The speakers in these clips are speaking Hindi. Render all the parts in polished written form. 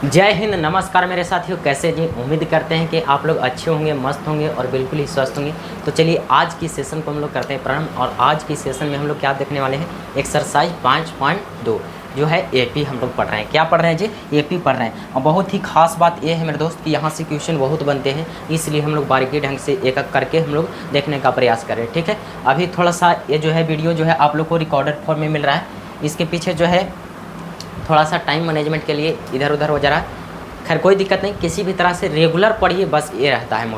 जय हिंद, नमस्कार मेरे साथियों। कैसे जी? उम्मीद करते हैं कि आप लोग अच्छे होंगे, मस्त होंगे और बिल्कुल ही स्वस्थ होंगे। तो चलिए आज की सेशन को हम लोग करते हैं प्रारंभ। और आज की सेशन में हम लोग क्या देखने वाले हैं, एक्सरसाइज 5.2 जो है एपी हम लोग पढ़ रहे हैं। क्या पढ़ रहे हैं जी? एपी पढ़ रहे हैं। और बहुत ही खास बात ये है मेरे दोस्त कि यहाँ से क्वेश्चन बहुत बनते हैं, इसलिए हम लोग बारीकी ढंग से एक एक करके हम लोग देखने का प्रयास करें। ठीक है, अभी थोड़ा सा ये जो है वीडियो जो है आप लोग को रिकॉर्डेड फॉर्म में मिल रहा है। इसके पीछे जो है थोड़ा सा टाइम मैनेजमेंट के लिए इधर उधर हो जा रहा है। खैर कोई दिक्कत नहीं, किसी भी तरह से रेगुलर पढ़िए, बस ये रहता है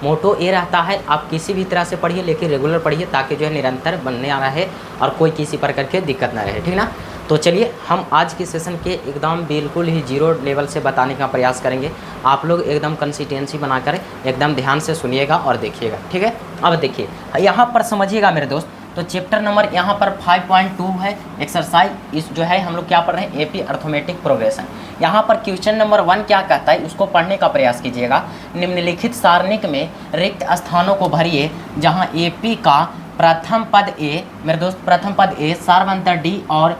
मोटो ये रहता है। आप किसी भी तरह से पढ़िए लेकिन रेगुलर पढ़िए, ताकि जो है निरंतर बनने आ रहा है और कोई किसी प्रकार के दिक्कत ना रहे। ठीक ना? तो चलिए हम आज की सेशन के एकदम बिल्कुल ही जीरो लेवल से बताने का प्रयास करेंगे। आप लोग एकदम कंसिस्टेंसी बनाकर एकदम ध्यान से सुनिएगा और देखिएगा। ठीक है, अब देखिए यहाँ पर समझिएगा मेरे दोस्त। तो चैप्टर नंबर यहाँ पर 5.2 है एक्सरसाइज। इस जो है हम लोग क्या पढ़ रहे हैं, एपी अर्थमेटिक प्रोग्रेशन। यहाँ पर क्वेश्चन नंबर 1 क्या कहता है, उसको पढ़ने का प्रयास कीजिएगा। निम्नलिखित सारणिक में रिक्त स्थानों को भरिए जहाँ एपी का प्रथम पद ए, मेरे दोस्त प्रथम पद ए, सार्वंतर डी और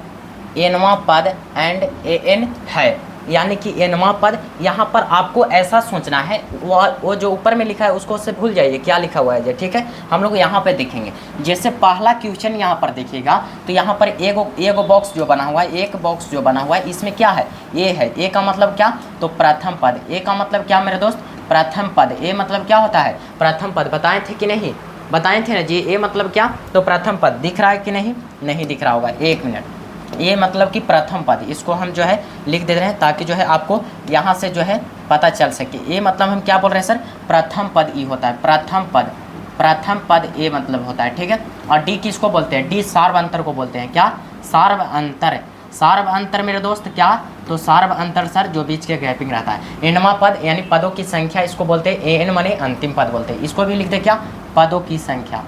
एनवा पद एंड ए एन है। यानी कि एनवा पद, यहाँ पर आपको ऐसा सोचना है, वो जो ऊपर में लिखा है उसको से भूल जाइए क्या लिखा हुआ है। ठीक है, हम लोग यहाँ पे देखेंगे। जैसे पहला क्वेश्चन यहाँ पर देखिएगा तो यहाँ पर एगो बॉक्स जो बना हुआ है, एक बॉक्स जो बना हुआ है, इसमें क्या है, ए है। ए का मतलब क्या, तो प्रथम पद। ए का मतलब क्या मेरे दोस्त, प्रथम पद। ए मतलब क्या होता है, प्रथम पद। बताए थे कि नहीं, बताए थे ना जी। ए मतलब क्या, तो प्रथम पद। दिख रहा है कि नहीं, नहीं दिख रहा होगा, एक मिनट। ये मतलब कि प्रथम पद, इसको हम जो है लिख दे रहे हैं ताकि जो है आपको यहाँ से जो है पता चल सके। ये मतलब हम क्या बोल रहे हैं सर, प्रथम पद ई होता है, प्रथम पद। प्रथम पद ए मतलब होता है। ठीक है, और डी किसको बोलते हैं, डी सार्व अंतर को बोलते हैं। क्या, सार्व अंतर। सार्व अंतर मेरे दोस्त क्या, तो सार्व अंतर सर जो बीच के गैपिंग रहता है। एनवा पद यानी पदों की संख्या, इसको बोलते हैं। ए एन माने अंतिम पद बोलते हैं। इसको भी लिख दे क्या, पदों की संख्या।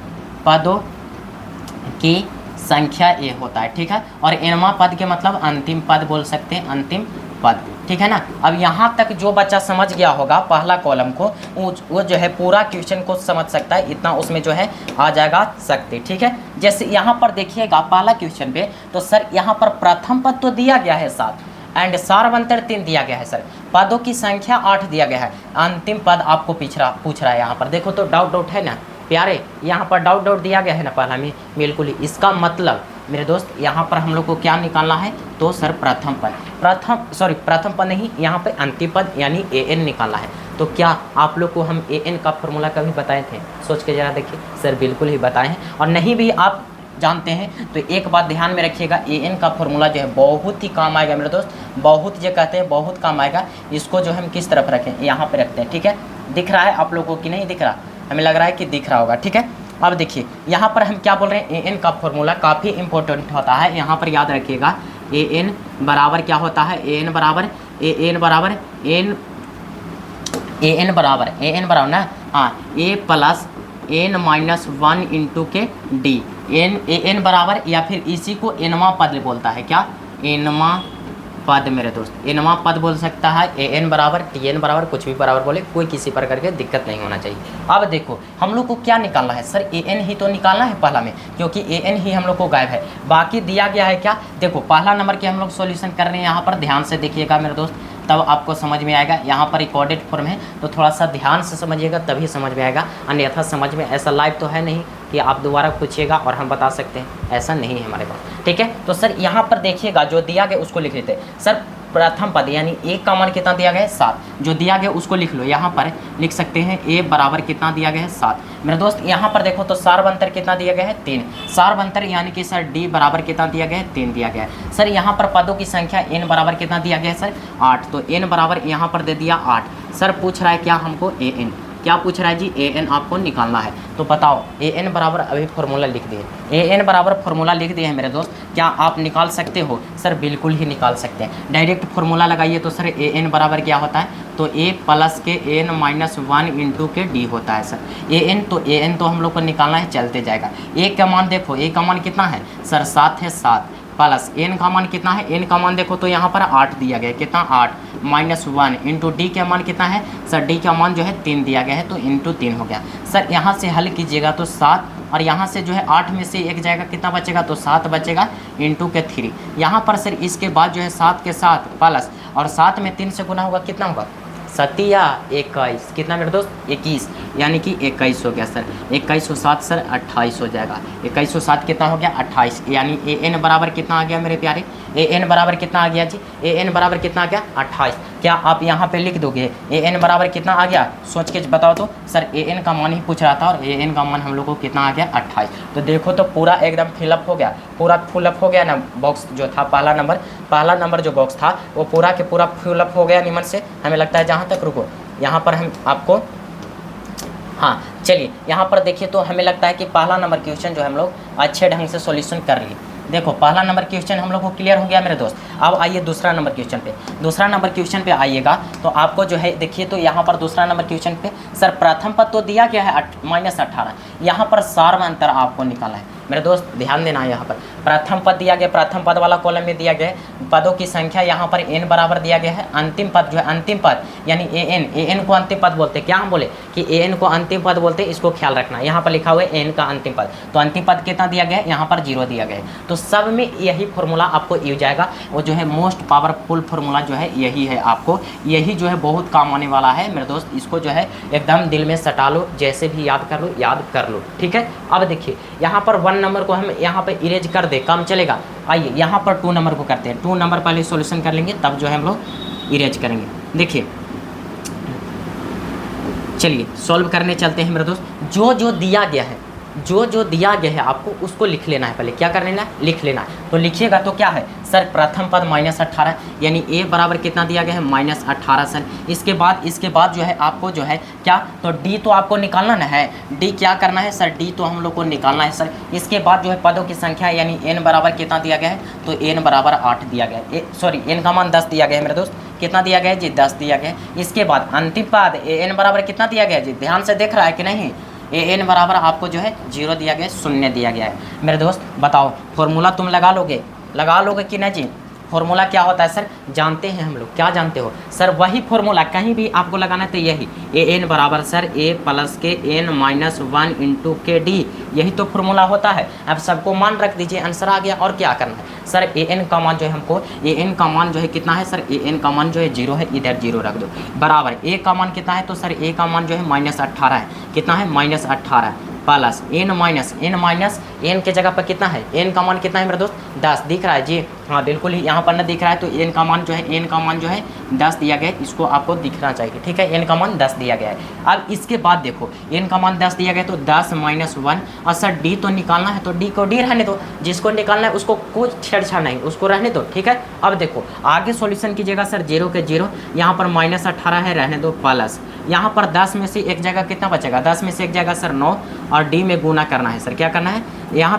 पदों की संख्या ए होता है। ठीक है, और एनवा पद के मतलब अंतिम पद बोल सकते हैं, अंतिम पद। ठीक है ना? अब यहाँ तक जो बच्चा समझ गया होगा पहला कॉलम को, वो जो है पूरा क्वेश्चन को समझ सकता है, इतना उसमें जो है आ जाएगा सकते। ठीक है, जैसे यहाँ पर देखिएगा पहला क्वेश्चन पे, तो सर यहाँ पर प्रथम पद तो दिया गया है 7 एंड सार्वंतर 3 दिया गया है सर। पदों की संख्या 8 दिया गया है, अंतिम पद आपको पूछ रहा है। यहाँ पर देखो तो डाउट है ना प्यारे, यहाँ पर डाउट दिया गया है ना पहला में, बिल्कुल ही। इसका मतलब मेरे दोस्त यहाँ पर हम लोग को क्या निकालना है, तो सर प्रथम पद, प्रथम पद नहीं, यहाँ पे अंतिम पद यानी ए एन निकालना है। तो क्या आप लोग को हम ए एन का फॉर्मूला कभी बताए थे, सोच के जरा देखिए सर, बिल्कुल ही बताए हैं। और नहीं भी आप जानते हैं तो एक बात ध्यान में रखिएगा, ए एन का फॉर्मूला जो है बहुत ही काम आएगा मेरे दोस्त, बहुत जो कहते हैं बहुत काम आएगा। इसको जो हम किस तरफ रखें, यहाँ पे रखते हैं। ठीक है, दिख रहा है आप लोगों को कि नहीं दिख रहा, हमें लग रहा है कि दिख रहा होगा। ठीक है, अब देखिए यहाँ पर हम क्या बोल रहे हैं, ए एन का फॉर्मूला काफ़ी इंपॉर्टेंट होता है। यहाँ पर याद रखिएगा ए एन बराबर क्या होता है, ए एन बराबर ना, हाँ, ए प्लस एन माइनस 1 इंटू के डी। ए एन बराबर, या फिर इसी को एनवा पद बोलता है। क्या, एनवा पद मेरे दोस्त, एनवा पद बोल सकता है। ए एन बराबर, टी एन बराबर, कुछ भी बराबर बोले, कोई किसी प्रकार के दिक्कत नहीं होना चाहिए। अब देखो हम लोग को क्या निकालना है सर, ए एन ही तो निकालना है पहला में, क्योंकि ए एन ही हम लोग को गायब है। बाकी दिया गया है क्या, देखो पहला नंबर के हम लोग सॉल्यूशन कर रहे हैं। यहाँ पर ध्यान से देखिएगा मेरे दोस्त, तब आपको समझ में आएगा। यहाँ पर रिकॉर्डेड फॉर्म है तो थोड़ा सा ध्यान से समझिएगा तभी समझ में आएगा, अन्यथा समझ में ऐसा लाइव तो है नहीं कि आप दोबारा पूछिएगा और हम बता सकते हैं, ऐसा नहीं है हमारे पास। ठीक है, तो सर यहाँ पर देखिएगा जो दिया गया उसको लिख लेते हैं। सर प्रथम पद यानी ए का मान कितना दिया गया है, 7, जो दिया गया उसको लिख लो। यहाँ पर लिख सकते हैं ए बराबर कितना दिया गया है, 7 मेरे दोस्त। यहाँ पर देखो तो सार्वंतर कितना दिया गया है, 3। सार्वंतर यानी कि सर डी बराबर कितना दिया गया है, 3 दिया गया है। सर यहाँ पर पदों की संख्या एन बराबर कितना दिया गया है सर, 8, तो एन बराबर यहाँ पर दे दिया 8। सर पूछ रहा है क्या हमको, ए एन। क्या पूछ रहा है जी, ए एन आपको निकालना है। तो बताओ ए एन बराबर, अभी फॉर्मूला लिख दिए, ए एन बराबर फॉर्मूला लिख दिए हैं मेरे दोस्त। क्या आप निकाल सकते हो, सर बिल्कुल ही निकाल सकते हैं। डायरेक्ट फॉर्मूला लगाइए तो सर ए एन बराबर क्या होता है, तो ए प्लस के एन माइनस 1 इंटू के डी होता है सर। ए एन तो हम लोग को निकालना है, चलते जाएगा। ए का मान देखो, ए का मान कितना है सर, 7 है, 7 प्लस एन का मान कितना है, एन का मान देखो तो यहाँ पर 8 दिया गया है, कितना 8 माइनस 1 इंटू डी का मान कितना है सर, डी का मान जो है 3 दिया गया है, तो इंटू 3 हो गया। सर यहाँ से हल कीजिएगा तो 7, और यहाँ से जो है 8 में से 1 जाएगा, कितना बचेगा, तो 7 बचेगा इंटू के 3। यहाँ पर सर इसके बाद जो है 7 के साथ प्लस और 7 में 3 से गुना होगा कितना होगा 7 21, कितना मेरे दोस्त 21, यानी कि 21 हो गया सर। 21 और 7 सर 28 हो जाएगा। 21 और 7 कितना हो गया 28, यानी ए एन बराबर कितना आ गया मेरे प्यारे, ए एन बराबर कितना आ गया जी, ए एन बराबर कितना आ गया 28। क्या आप यहाँ पे लिख दोगे ए एन बराबर कितना आ गया, सोच के बताओ तो। सर ए एन का मान ही पूछ रहा था और ए एन का मान हम लोग को कितना आ गया 28। तो देखो तो पूरा एकदम फिलअप हो गया, पूरा फुलअप हो गया ना बॉक्स जो था पहला नंबर जो बॉक्स था वो पूरा के पूरा फुलअप हो गया निमन से। हमें लगता है जहाँ तक रुको यहाँ पर हम आपको, हाँ चलिए यहाँ पर देखिए तो हमें लगता है कि पहला नंबर क्वेश्चन जो हम लोग अच्छे ढंग से सॉल्यूशन कर लिए। देखो पहला नंबर क्वेश्चन हम लोग को क्लियर हो गया मेरे दोस्त। अब आइए दूसरा नंबर क्वेश्चन पे, दूसरा नंबर क्वेश्चन पे आइएगा तो आपको जो है देखिए तो यहाँ पर दूसरा नंबर क्वेश्चन पे सर प्रथम पद तो दिया गया है -18, यहाँ पर सार्व अंतर आपको निकालना है मेरे दोस्त, ध्यान देना है। यहाँ पर प्रथम पद दिया गया, प्रथम पद वाला कॉलम में दिया गया है पदों की संख्या, यहाँ पर n बराबर दिया गया है। अंतिम पद जो है अंतिम पद यानी ए एन को अंतिम पद बोलते हैं। क्या हम बोले कि ए एन को अंतिम पद बोलते हैं, इसको ख्याल रखना। यहाँ पर लिखा हुआ है एन का अंतिम पद, तो अंतिम पद कितना दिया गया है, यहाँ पर 0 दिया गया है। तो सब में यही फॉर्मूला आपको यूज आएगा, वो जो है मोस्ट पावरफुल फार्मूला जो है यही है, आपको यही जो है बहुत काम आने वाला है मेरे दोस्त। इसको जो है एकदम दिल में सटा लो, जैसे भी याद कर लो, ठीक है। अब देखिए यहाँ पर 1 नंबर को हम यहाँ पर इरेज कर दे, काम चलेगा। आइए यहाँ पर 2 नंबर को करते हैं, 2 नंबर पहले सॉल्यूशन कर लेंगे तब जो है हम लोग इरेज करेंगे। देखिए चलिए सॉल्व करने चलते हैं मेरे दोस्त। जो दिया गया है, जो दिया गया है आपको उसको लिख लेना है। पहले क्या कर लेना है, लिख लेना है। तो लिखिएगा तो क्या है सर प्रथम पद -18, यानी ए बराबर कितना दिया गया है -18 सर। इसके बाद जो है आपको जो है क्या, तो डी तो आपको निकालना ना है, डी क्या करना है सर, डी तो हम लोग को निकालना है सर। इसके बाद जो है पदों की संख्या यानी एन बराबर कितना दिया गया है, तो एन बराबर 8 दिया गया है, सॉरी एन का मान 10 दिया गया है मेरे दोस्त। कितना दिया गया है जी 10 दिया गया है। इसके बाद अंतिम पद ए एन बराबर कितना दिया गया है जी, ध्यान से देख रहा है कि नहीं, ए एन बराबर आपको जो है 0 दिया गया है, 0 दिया गया है मेरे दोस्त। बताओ फॉर्मूला तुम लगा लोगे कि नहीं जी। फॉर्मूला क्या होता है सर, जानते हैं हम लोग, क्या जानते हो सर, वही फॉर्मूला कहीं भी आपको लगाना है तो यही ए एन बराबर सर ए प्लस के एन -1 इंटू के डी, यही तो फॉर्मूला होता है। अब सबको मान रख दीजिए, आंसर आ गया। और क्या करना है सर, ए एन का मान जो है हमको, ए एन का मान जो है कितना है सर, ए एन का मान जो है 0 है, इधर 0 रख दो, बराबर ए का मान कितना है, तो सर ए का मान जो है -18 है, कितना है -18 प्लस एन के जगह पर कितना है, एन का मान कितना है मेरे दोस्त 10 दिख रहा है जी, हाँ बिल्कुल ही यहाँ पर ना दिख रहा है, तो एन का मान जो है 10 दिया गया है, इसको आपको दिखना चाहिए, ठीक है। एन का मान 10 दिया गया है। अब इसके बाद देखो एन का मान 10 दिया गया है, तो 10 - 1, और सर डी तो निकालना है, तो डी को डी रहने दो, जिसको निकालना है उसको कुछ छेड़छाड़ नहीं, उसको रहने दो, ठीक है। अब देखो आगे सॉल्यूशन कीजिएगा सर, 0 के 0, यहाँ पर -18 है, रहने दो, प्लस यहाँ पर 10 में से एक जगह कितना बचेगा, 10 में से एक जगह सर 9, और डी में गुना करना है सर। क्या करना है, यहाँ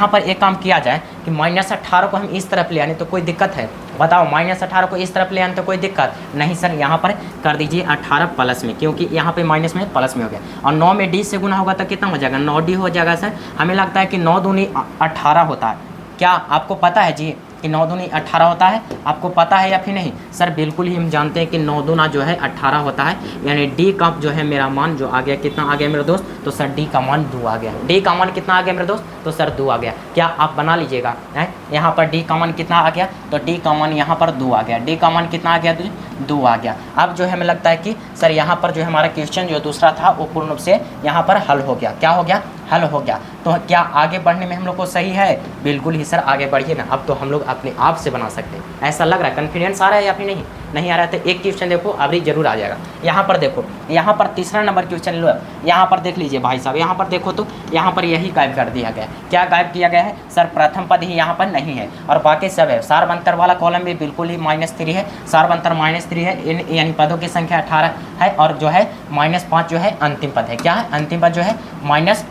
पर एक काम किया जाए कि -18 को हम इस तरफ ले आने तो कोई दिक्कत है, बताओ -18 को इस तरफ ले आने तो कोई दिक्कत नहीं सर। यहाँ पर कर दीजिए 18 प्लस में, क्योंकि यहाँ पे माइनस में प्लस में हो गया, और 9 में डी से गुना होगा तो कितना हो जाएगा, 9D हो जाएगा सर। हमें लगता है कि 9 दूनी 18 होता है, क्या आपको पता है जी कि 9 दूनी 18 होता है, आपको पता है या फिर नहीं सर? बिल्कुल ही हम जानते हैं कि 9 दूना जो है 18 होता है, यानी डी का जो है मेरा मान जो आ गया, कितना आ गया मेरे दोस्त, तो सर डी का मान 2 आ गया। डी का मान कितना आ गया मेरे दोस्त, तो सर 2 आ गया। क्या आप बना लीजिएगा, यहाँ पर डी का मान कितना आ गया, तो डी का मान यहाँ पर 2 आ गया, डी का मान कितना आ गया, 2 आ गया। अब जो है हमें लगता है कि सर यहाँ पर जो है हमारा क्वेश्चन जो दूसरा था वो पूर्ण रूप से यहाँ पर हल हो गया। क्या हो गया, हल हो गया। तो क्या आगे बढ़ने में हम लोग को सही है? बिल्कुल ही सर, आगे बढ़िए ना। अब तो हम लोग अपने आप से बना सकते हैं, ऐसा लग रहा है। कॉन्फिडेंस आ रहा है या फिर नहीं आ रहा है? तो एक क्वेश्चन देखो, अभी जरूर आ जाएगा। यहाँ पर देखो, यहाँ पर तीसरा नंबर क्वेश्चन लो, यहाँ पर देख लीजिए भाई साहब, यहाँ पर देखो तो यहाँ पर यही गायब कर दिया गया है। क्या गायब किया गया है सर? प्रथम पद ही यहाँ पर नहीं है और बाकी सब है। सार्वंतर वाला कॉलम भी बिल्कुल ही -3 है, सार्वंतर -3 है, यानी पदों की संख्या 18 है, और जो है -5 जो है अंतिम पद है। क्या है? अंतिम पद जो है -5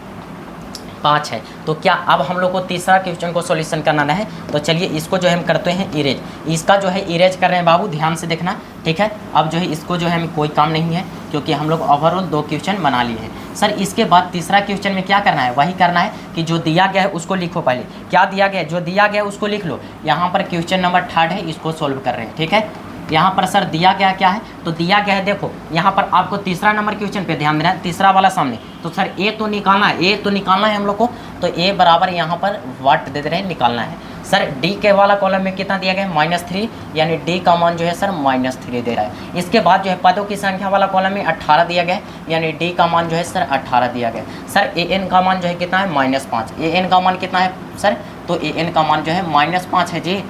है। तो क्या अब हम लोग को तीसरा क्वेश्चन को सॉल्यूशन करना है, तो चलिए इसको जो है हम करते हैं इरेज। इसका जो है इरेज कर रहे हैं बाबू, ध्यान से देखना, ठीक है। अब जो है इसको जो है हमें कोई काम नहीं है, क्योंकि हम लोग ओवरऑल 2 क्वेश्चन बना लिए हैं सर। इसके बाद तीसरा क्वेश्चन में क्या करना है, वही करना है कि जो दिया गया है उसको लिखो। पहले क्या दिया गया है, जो दिया गया है उसको लिख लो। यहाँ पर क्वेश्चन नंबर 3 है, इसको सोल्व कर रहे हैं, ठीक है। यहाँ पर सर दिया गया क्या है, तो दिया गया है, देखो यहाँ पर आपको तीसरा नंबर क्वेश्चन पे ध्यान देना है, तीसरा वाला सामने। तो सर ए तो निकालना है, ए तो निकालना है हम लोग को, तो ए बराबर यहाँ पर वाट दे रहे हैं, निकालना है। सर डी के वाला कॉलम में कितना दिया गया है -3, यानी डी का मान जो है सर -3 दे रहा है। इसके बाद जो है पदों की संख्या वाला कॉलम में 18 दिया गया है, यानी डी का मान जो है सर 18 दिया गया है। सर ए एन का मान जो है कितना है -5, ए एन का मान कितना है सर, तो ए एन का मान जो है -5 है जी।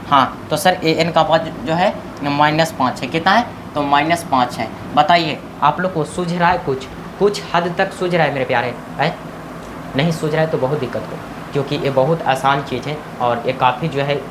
हाँ तो सर ए एन का मान जो है -5 है, कितना है तो -5 है। बताइए आप लोग को सूझ रहा है, कुछ हद तक सूझ रहा है मेरे प्यारे है? नहीं सूझ रहा है तो बहुत दिक्कत हो, क्योंकि ये बहुत आसान चीज़ है और ये काफ़ी जो है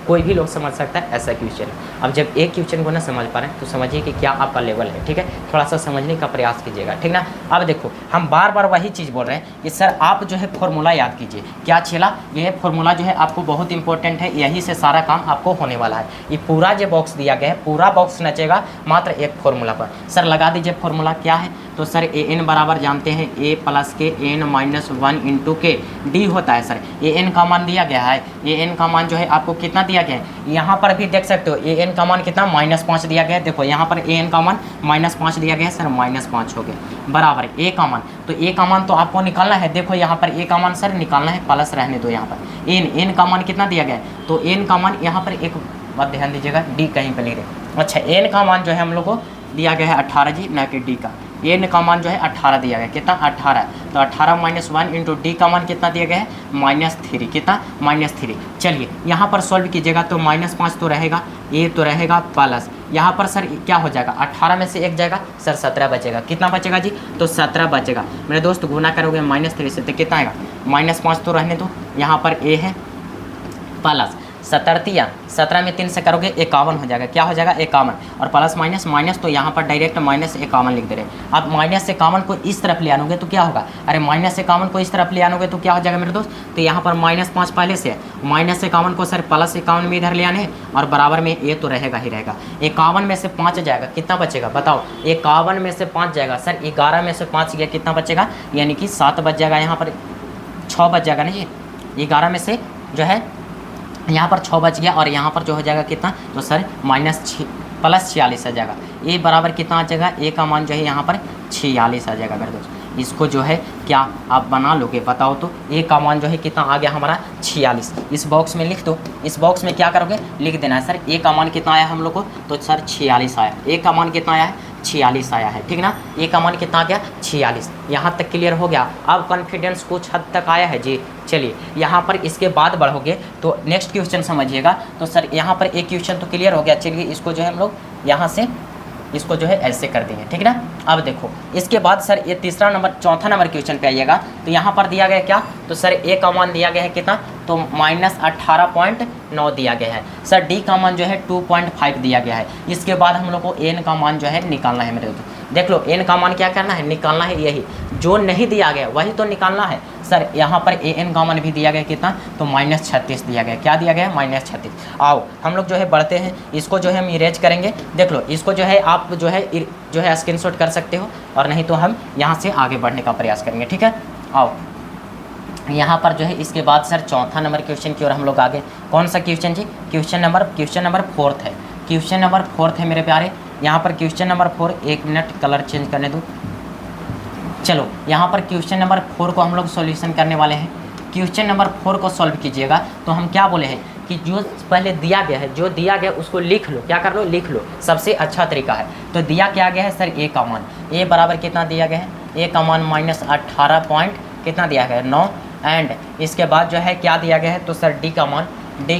कोई भी लोग समझ सकता है ऐसा क्वेश्चन। अब जब एक क्वेश्चन को ना समझ पा रहे हैं तो समझिए कि क्या आपका लेवल है, ठीक है। थोड़ा सा समझने का प्रयास कीजिएगा, ठीक ना। अब देखो हम बार बार वही चीज़ बोल रहे हैं कि सर आप जो है फॉर्मूला याद कीजिए। क्या चला, ये फॉर्मूला जो है आपको बहुत इंपॉर्टेंट है, यही से सारा काम आपको होने वाला है। ये पूरा जो बॉक्स दिया गया है, पूरा बॉक्स नचेगा मात्र एक फॉर्मूला पर। सर लगा दीजिए फॉर्मूला क्या है, तो सर ए एन बराबर जानते हैं a प्लस के एन माइनस 1 इंटू के डी होता है। सर ए एन का मान दिया गया है, ए एन का मान जो है आपको कितना दिया गया है, यहाँ पर भी देख सकते हो ए एन का मान कितना -5 दिया गया है। देखो यहाँ पर ए एन का मान -5 दिया गया है, सर -5 हो गया बराबर ए का मान। तो ए का मान तो आपको निकालना है, देखो यहाँ पर ए का मान सर निकालना है, प्लस रहने दो। यहाँ पर एन का मान कितना दिया गया है, तो एन का मान यहाँ पर एक बात ध्यान दीजिएगा, डी कहीं पर लिख रहे। अच्छा एन का मान जो है हम लोग को दिया गया है 18 जी, ना कि डी का। एन का मान जो है 18 दिया गया, कितना 18, तो 18 - 1 इंटू डी का मान कितना दिया गया है -3, कितना -3। चलिए यहाँ पर सॉल्व कीजिएगा तो -5 तो रहेगा, ये तो रहेगा प्लस, यहाँ पर सर क्या हो जाएगा 18 में से 1 जाएगा सर 17 बचेगा। कितना बचेगा जी, तो 17 बचेगा। मेरे दोस्त गुना करोगे -3 से तो कितना आएगा, -5 तो रहने दो, यहाँ पर ए है प्लस 17 में 3 से करोगे 51 हो जाएगा। क्या हो जाएगा 51, और प्लस माइनस तो यहाँ पर डायरेक्ट -51 लिख दे रहे हैं। अब -51 को इस तरफ ले आनोगे तो क्या होगा, अरे -51 को इस तरफ ले आनोगे तो क्या हो जाएगा मेरे दोस्त, तो यहाँ पर -5 पहले से है, -51 को सर +51 में इधर ले आने और बराबर में ये तो रहेगा ही रहेगा। 51 में से 5 जाएगा, कितना बचेगा बताओ, 51 में से 5 जाएगा सर, 11 में से 5 गया कितना बचेगा, यानी कि 7 बच जाएगा, यहाँ पर 6 बच जाएगा ना जी। 11 में से जो है यहाँ पर 6 बच गया और यहाँ पर जो हो जाएगा कितना, तो सर +46 आ जाएगा। ए बराबर कितना आ जाएगा, ए का मान जो है यहाँ पर 46 आ जाएगा मेरे दोस्त। इसको जो है क्या आप बना लोगे बताओ तो, ए का मान जो है कितना आ गया हमारा 46। इस बॉक्स में लिख दो, इस बॉक्स में क्या करोगे लिख देना है सर ए का मान कितना आया हम लोग को, तो सर 46 आया। ए का मान कितना आया है 46 आया है, ठीक ना। ए का मान कितना आ गया 46। यहाँ तक क्लियर हो गया, अब कॉन्फिडेंस कुछ हद तक आया है जी। चलिए यहाँ पर इसके बाद बढ़ोगे तो नेक्स्ट क्वेश्चन समझिएगा। तो सर यहाँ पर एक क्वेश्चन तो क्लियर हो गया, चलिए इसको जो है हम लोग यहाँ से इसको जो है ऐसे कर देंगे, ठीक ना। अब देखो इसके बाद सर ये चौथा नंबर क्वेश्चन पे आइएगा। तो यहाँ पर दिया गया क्या, तो सर ए का मान दिया गया है कितना, तो -18.9 दिया गया है। सर डी का मान जो है 2.5 दिया गया है। इसके बाद हम लोग को एन का मान जो है निकालना है मेरे दोस्तों। देख लो एन का मान क्या करना है, निकालना है, यही जो नहीं दिया गया वही तो निकालना है। सर यहाँ पर ए एन का मान भी दिया गया कितना, तो -36 दिया गया। क्या दिया गया -36। आओ हम लोग जो है बढ़ते हैं, इसको जो है हम इरेज करेंगे। देख लो इसको जो है आप जो है स्क्रीनशॉट कर सकते हो, और नहीं तो हम यहाँ से आगे बढ़ने का प्रयास करेंगे, ठीक है। आओ यहाँ पर जो है इसके बाद सर चौथा नंबर क्वेश्चन की ओर हम लोग आगे। कौन सा क्वेश्चन जी, क्वेश्चन नंबर 4 है। क्वेश्चन नंबर 4 है मेरे प्यारे। यहाँ पर question number 4, 1 minute colour change करने दो। चलो यहाँ पर क्वेश्चन नंबर 4 को हम लोग सॉल्यूशन करने वाले हैं। क्वेश्चन नंबर 4 को सॉल्व कीजिएगा तो हम क्या बोले हैं कि जो पहले दिया गया है, जो दिया गया उसको लिख लो। क्या कर लो, लिख लो, सबसे अच्छा तरीका है। तो दिया क्या गया है सर, ए का मान, ए बराबर कितना दिया गया है, ए का मान -18 पॉइंट कितना दिया गया है 9। एंड इसके बाद जो है क्या दिया गया है, तो सर डी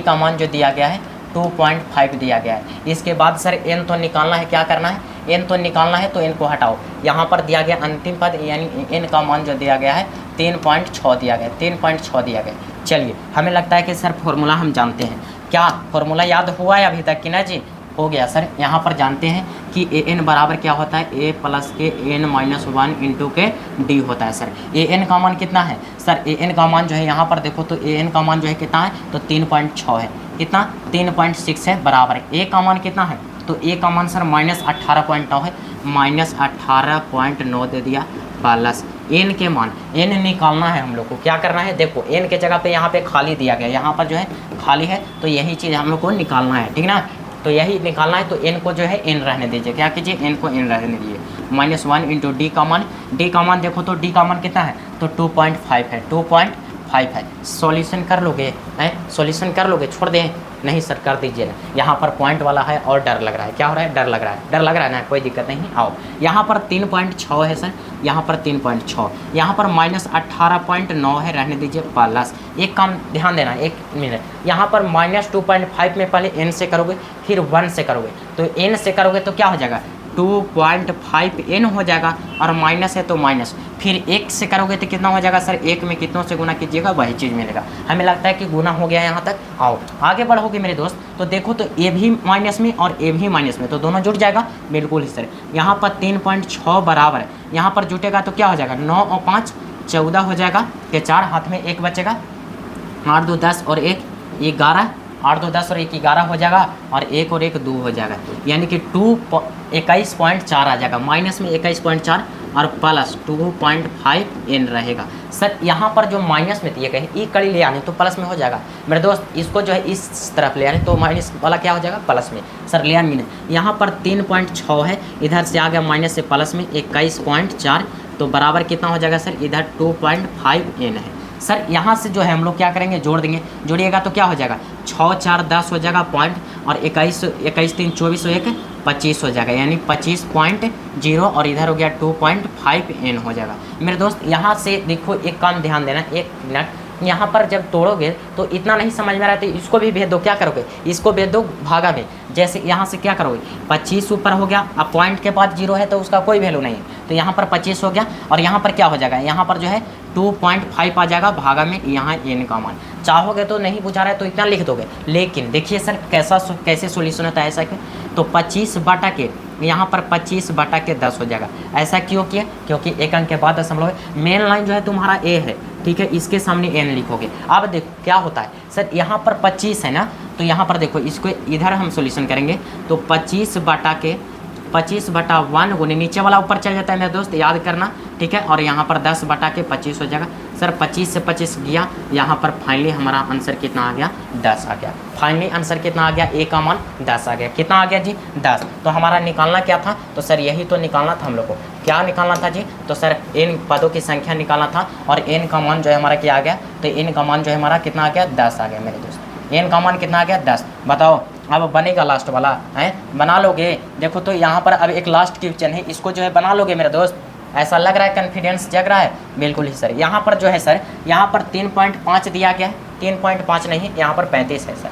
का मान जो दिया गया है 2.5 दिया गया है। इसके बाद सर एन तो निकालना है, क्या करना है, एन तो निकालना है, तो एन को हटाओ। यहाँ पर दिया गया अंतिम पद, यानी एन का मान जो दिया गया है 3.6 दिया गया, 3.6 दिया गया। चलिए हमें लगता है कि सर फॉर्मूला हम जानते हैं। क्या फॉर्मूला याद हुआ है अभी तक कि ना जी, हो गया सर। यहाँ पर जानते हैं कि ए एन बराबर क्या होता है, ए प्लस के एन -1 इंटू के डी होता है। सर ए एन का मान कितना है, सर ए एन का मान जो है यहाँ पर देखो तो ए एन का मान जो है कितना है, तो 3.6 है, कितना 3.6 है बराबर। ए का मान कितना है, तो ए का मान सर -18.9 है, -18.9 दे दिया प्लस एन के मान, एन निकालना है हम लोग को। क्या करना है, देखो एन के जगह पे यहाँ पे खाली दिया गया, यहाँ पर जो है खाली है, तो यही चीज़ हम लोग को निकालना है, ठीक ना। तो यही निकालना है, तो एन को जो है एन रहने दीजिए। क्या कीजिए, एन को एन रहने दीजिए। -1 इंटू डी का मान, डी का मान देखो तो डी का मान कितना है, तो 2.5 है, 2.5 2.5 है। सॉल्यूशन कर लोगे? सॉल्यूशन कर लोगे? छोड़ दें? नहीं सर कर दीजिए ना। यहाँ पर पॉइंट वाला है और डर लग रहा है। क्या हो रहा है? डर लग रहा है। डर लग रहा है ना, कोई दिक्कत नहीं। आओ यहाँ पर 3.6 है सर, यहाँ पर 3.6, यहाँ पर -18.9 है, रहने दीजिए प्लस। एक काम ध्यान देना, 1 मिनट। यहाँ पर -2.5 में पहले n से करोगे फिर 1 से करोगे, तो n से करोगे तो क्या हो जाएगा? 2.5n हो जाएगा, और माइनस है तो माइनस। फिर 1 से करोगे तो कितना हो जाएगा सर? 1 में कितनों से गुना कीजिएगा वही चीज़ मिलेगा। हमें लगता है कि गुना हो गया यहाँ तक। आओ आगे बढ़ोगे मेरे दोस्त, तो देखो तो ए भी माइनस में और ए भी माइनस में, तो दोनों जुट जाएगा। बिल्कुल ही सर। यहाँ पर 3.6 बराबर है, यहाँ पर जुटेगा तो क्या हो जाएगा? 9 और 5 14 हो जाएगा, के 4 हाथ में 1 बचेगा, 8 2 10 और 1 11, 8 2 10 और 1 11 हो जाएगा, और 1 और 1 2 हो जाएगा, यानी कि 21.4 आ जाएगा। माइनस में 21.4 और प्लस 2.5n रहेगा। सर यहाँ पर जो माइनस में दिए गए ई कड़ी ले आने तो प्लस में हो जाएगा मेरे दोस्त। इसको जो है इस तरफ ले आने तो माइनस वाला क्या हो जाएगा? प्लस में। सर ले आने यहाँ पर 3.6 है, इधर से आ गया माइनस से प्लस में 21.4, तो बराबर कितना हो जाएगा सर? इधर 2.5n है। सर यहाँ से जो है हम लोग क्या करेंगे? जोड़ देंगे। जोड़िएगा तो क्या हो जाएगा? 6 4 10 हो जाएगा पॉइंट, और 21 3 24 1 25 हो जाएगा, यानी 25.0, और इधर हो गया 2.5n हो जाएगा मेरे दोस्त। यहाँ से देखो एक काम ध्यान देना, 1 मिनट। यहाँ पर जब तोड़ोगे तो इतना नहीं समझ में आ रहा है तो इसको भी भेज दो। क्या करोगे? इसको भेज दो भागा में। जैसे यहाँ से क्या करोगे? 25 ऊपर हो गया, अब पॉइंट के बाद 0 है तो उसका कोई वैल्यू नहीं है, तो यहाँ पर 25 हो गया, और यहाँ पर क्या हो जाएगा? यहाँ पर जो है 2.5 आ जाएगा भागा में यहाँ n का मान। चाहोगे तो नहीं बुझा रहा है तो इतना लिख दोगे, लेकिन देखिए सर कैसे सोल्यूशन होता है ऐसा कि, तो 25 बटा के यहाँ पर 25 बटा के 10 हो जाएगा। ऐसा क्यों किया? क्योंकि एक अंक के बाद दशमलव है। मेन लाइन जो है तुम्हारा ए है, ठीक है, इसके सामने n लिखोगे। अब देखो क्या होता है सर, यहाँ पर 25 है ना, तो यहाँ पर देखो इसको इधर हम सोल्यूशन करेंगे, तो 25 बटा 1 गुने नीचे वाला ऊपर चल जाता है मेरे दोस्त, याद करना, ठीक है, और यहाँ पर 10 बटा के 25 हो जाएगा। सर 25 से 25 गया, यहाँ पर फाइनली हमारा आंसर कितना आ गया? 10 आ गया। फाइनली आंसर कितना आ गया? ए का मान 10 आ गया। कितना आ गया जी? 10। तो हमारा निकालना क्या था? तो सर यही तो निकालना था हम लोग को। क्या निकालना था जी? तो सर n पदों की संख्या निकालना था, और n का मान जो है हमारा क्या आ गया? तो n का मान जो है हमारा कितना आ गया? 10 आ गया मेरे दोस्त। n का मान कितना आ गया? 10। बताओ अब बनेगा लास्ट वाला है? बना लोगे? देखो तो यहाँ पर अब एक लास्ट क्वेश्चन है, इसको जो है बना लोगे मेरे दोस्त? ऐसा लग रहा है, कॉन्फिडेंस जग रहा है? बिल्कुल ही सर। यहाँ पर जो है सर, यहाँ पर 3.5 दिया गया है, 3.5 नहीं, यहाँ पर 35 है सर,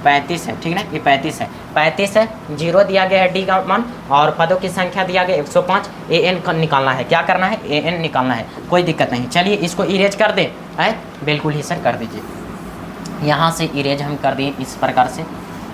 35 है, ठीक ना, ये 35 है, 35 है। 0 दिया गया है डी का मान, और पदों की संख्या दिया गया 105। an का निकालना है। क्या करना है? an निकालना है। कोई दिक्कत नहीं, चलिए इसको इरेज कर दें। है बिल्कुल ही सर, कर दीजिए। यहाँ से इरेज हम कर दिए इस प्रकार से,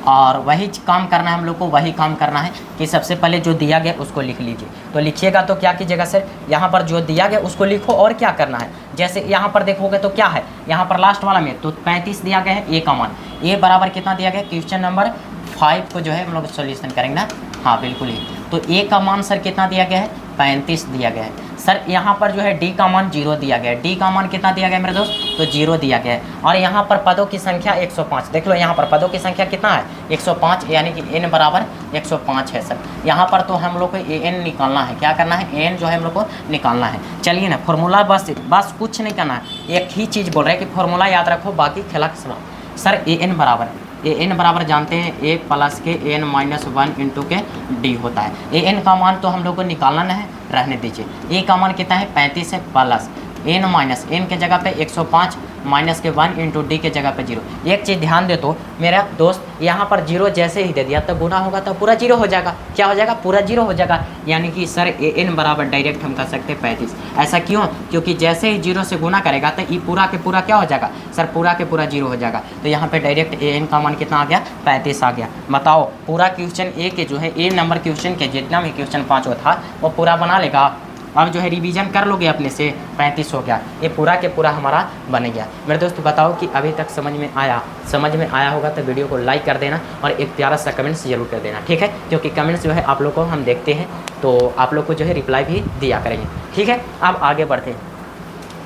और वही काम करना है हम लोग को। वही काम करना है कि सबसे पहले जो दिया गया उसको लिख लीजिए। तो लिखिएगा तो क्या कीजिएगा सर, यहाँ पर जो दिया गया उसको लिखो, और क्या करना है? जैसे यहाँ पर देखोगे तो क्या है, यहाँ पर लास्ट वाला में तो 35 दिया गया है, ए का मान, ए बराबर कितना दिया गया? क्वेश्चन नंबर 5 को जो है हम लोग सोल्यूशन करेंगे ना। हाँ बिल्कुल ही। तो ए का मान सर कितना दिया गया है? 35 दिया गया है सर। यहाँ पर जो है डी का मान 0 दिया गया है। डी का मान कितना दिया गया है मेरे दोस्त? तो 0 दिया गया है। और यहाँ पर पदों की संख्या 105। देख लो यहाँ पर पदों की संख्या कितना है? 105, यानी कि n बराबर 105 है सर। यहाँ पर तो हम लोग को an निकालना है। क्या करना है? n जो है हम लोग को निकालना है। चलिए ना, फॉर्मूला बस कुछ नहीं करना है, एक ही चीज़ बोल रहे हैं कि फॉर्मूला याद रखो, बाकी खेला सुनाओ। सर an बराबर है, an बराबर जानते हैं a प्लस के n माइनस 1 इंटू के d होता है। an का मान तो हम लोग को निकालना है, रहने दीजिए। a का मान कितना है? 35 है, प्लस n माइनस n के जगह पे 105 माइनस के 1 इंटू डी के जगह पे 0। एक चीज़ ध्यान दे तो मेरा दोस्त, यहाँ पर 0 जैसे ही दे दिया तो गुना होगा तो पूरा 0 हो जाएगा। क्या हो जाएगा? पूरा 0 हो जाएगा, यानी कि सर an बराबर डायरेक्ट हम कर सकते हैं 35। ऐसा क्यों? क्योंकि जैसे ही 0 से गुना करेगा तो ये पूरा के पूरा क्या हो जाएगा सर? पूरा के पूरा 0 हो जाएगा। तो यहाँ पे डायरेक्ट an का मान कितना आ गया? 35 आ गया। बताओ पूरा क्वेश्चन ए के जो है ए नंबर क्वेश्चन के जितना भी क्वेश्चन 5 था वो पूरा बना लेगा। अब जो है रिवीजन कर लोगे अपने से, 35 हो गया, ये पूरा के पूरा हमारा बन गया। मेरे दोस्त बताओ कि अभी तक समझ में आया होगा तो वीडियो को लाइक कर देना, और एक प्यारा सा कमेंट्स जरूर कर देना, ठीक है, क्योंकि कमेंट्स जो है आप लोग को हम देखते हैं तो आप लोग को जो है रिप्लाई भी दिया करेंगे, ठीक है। अब आगे बढ़ते हैं।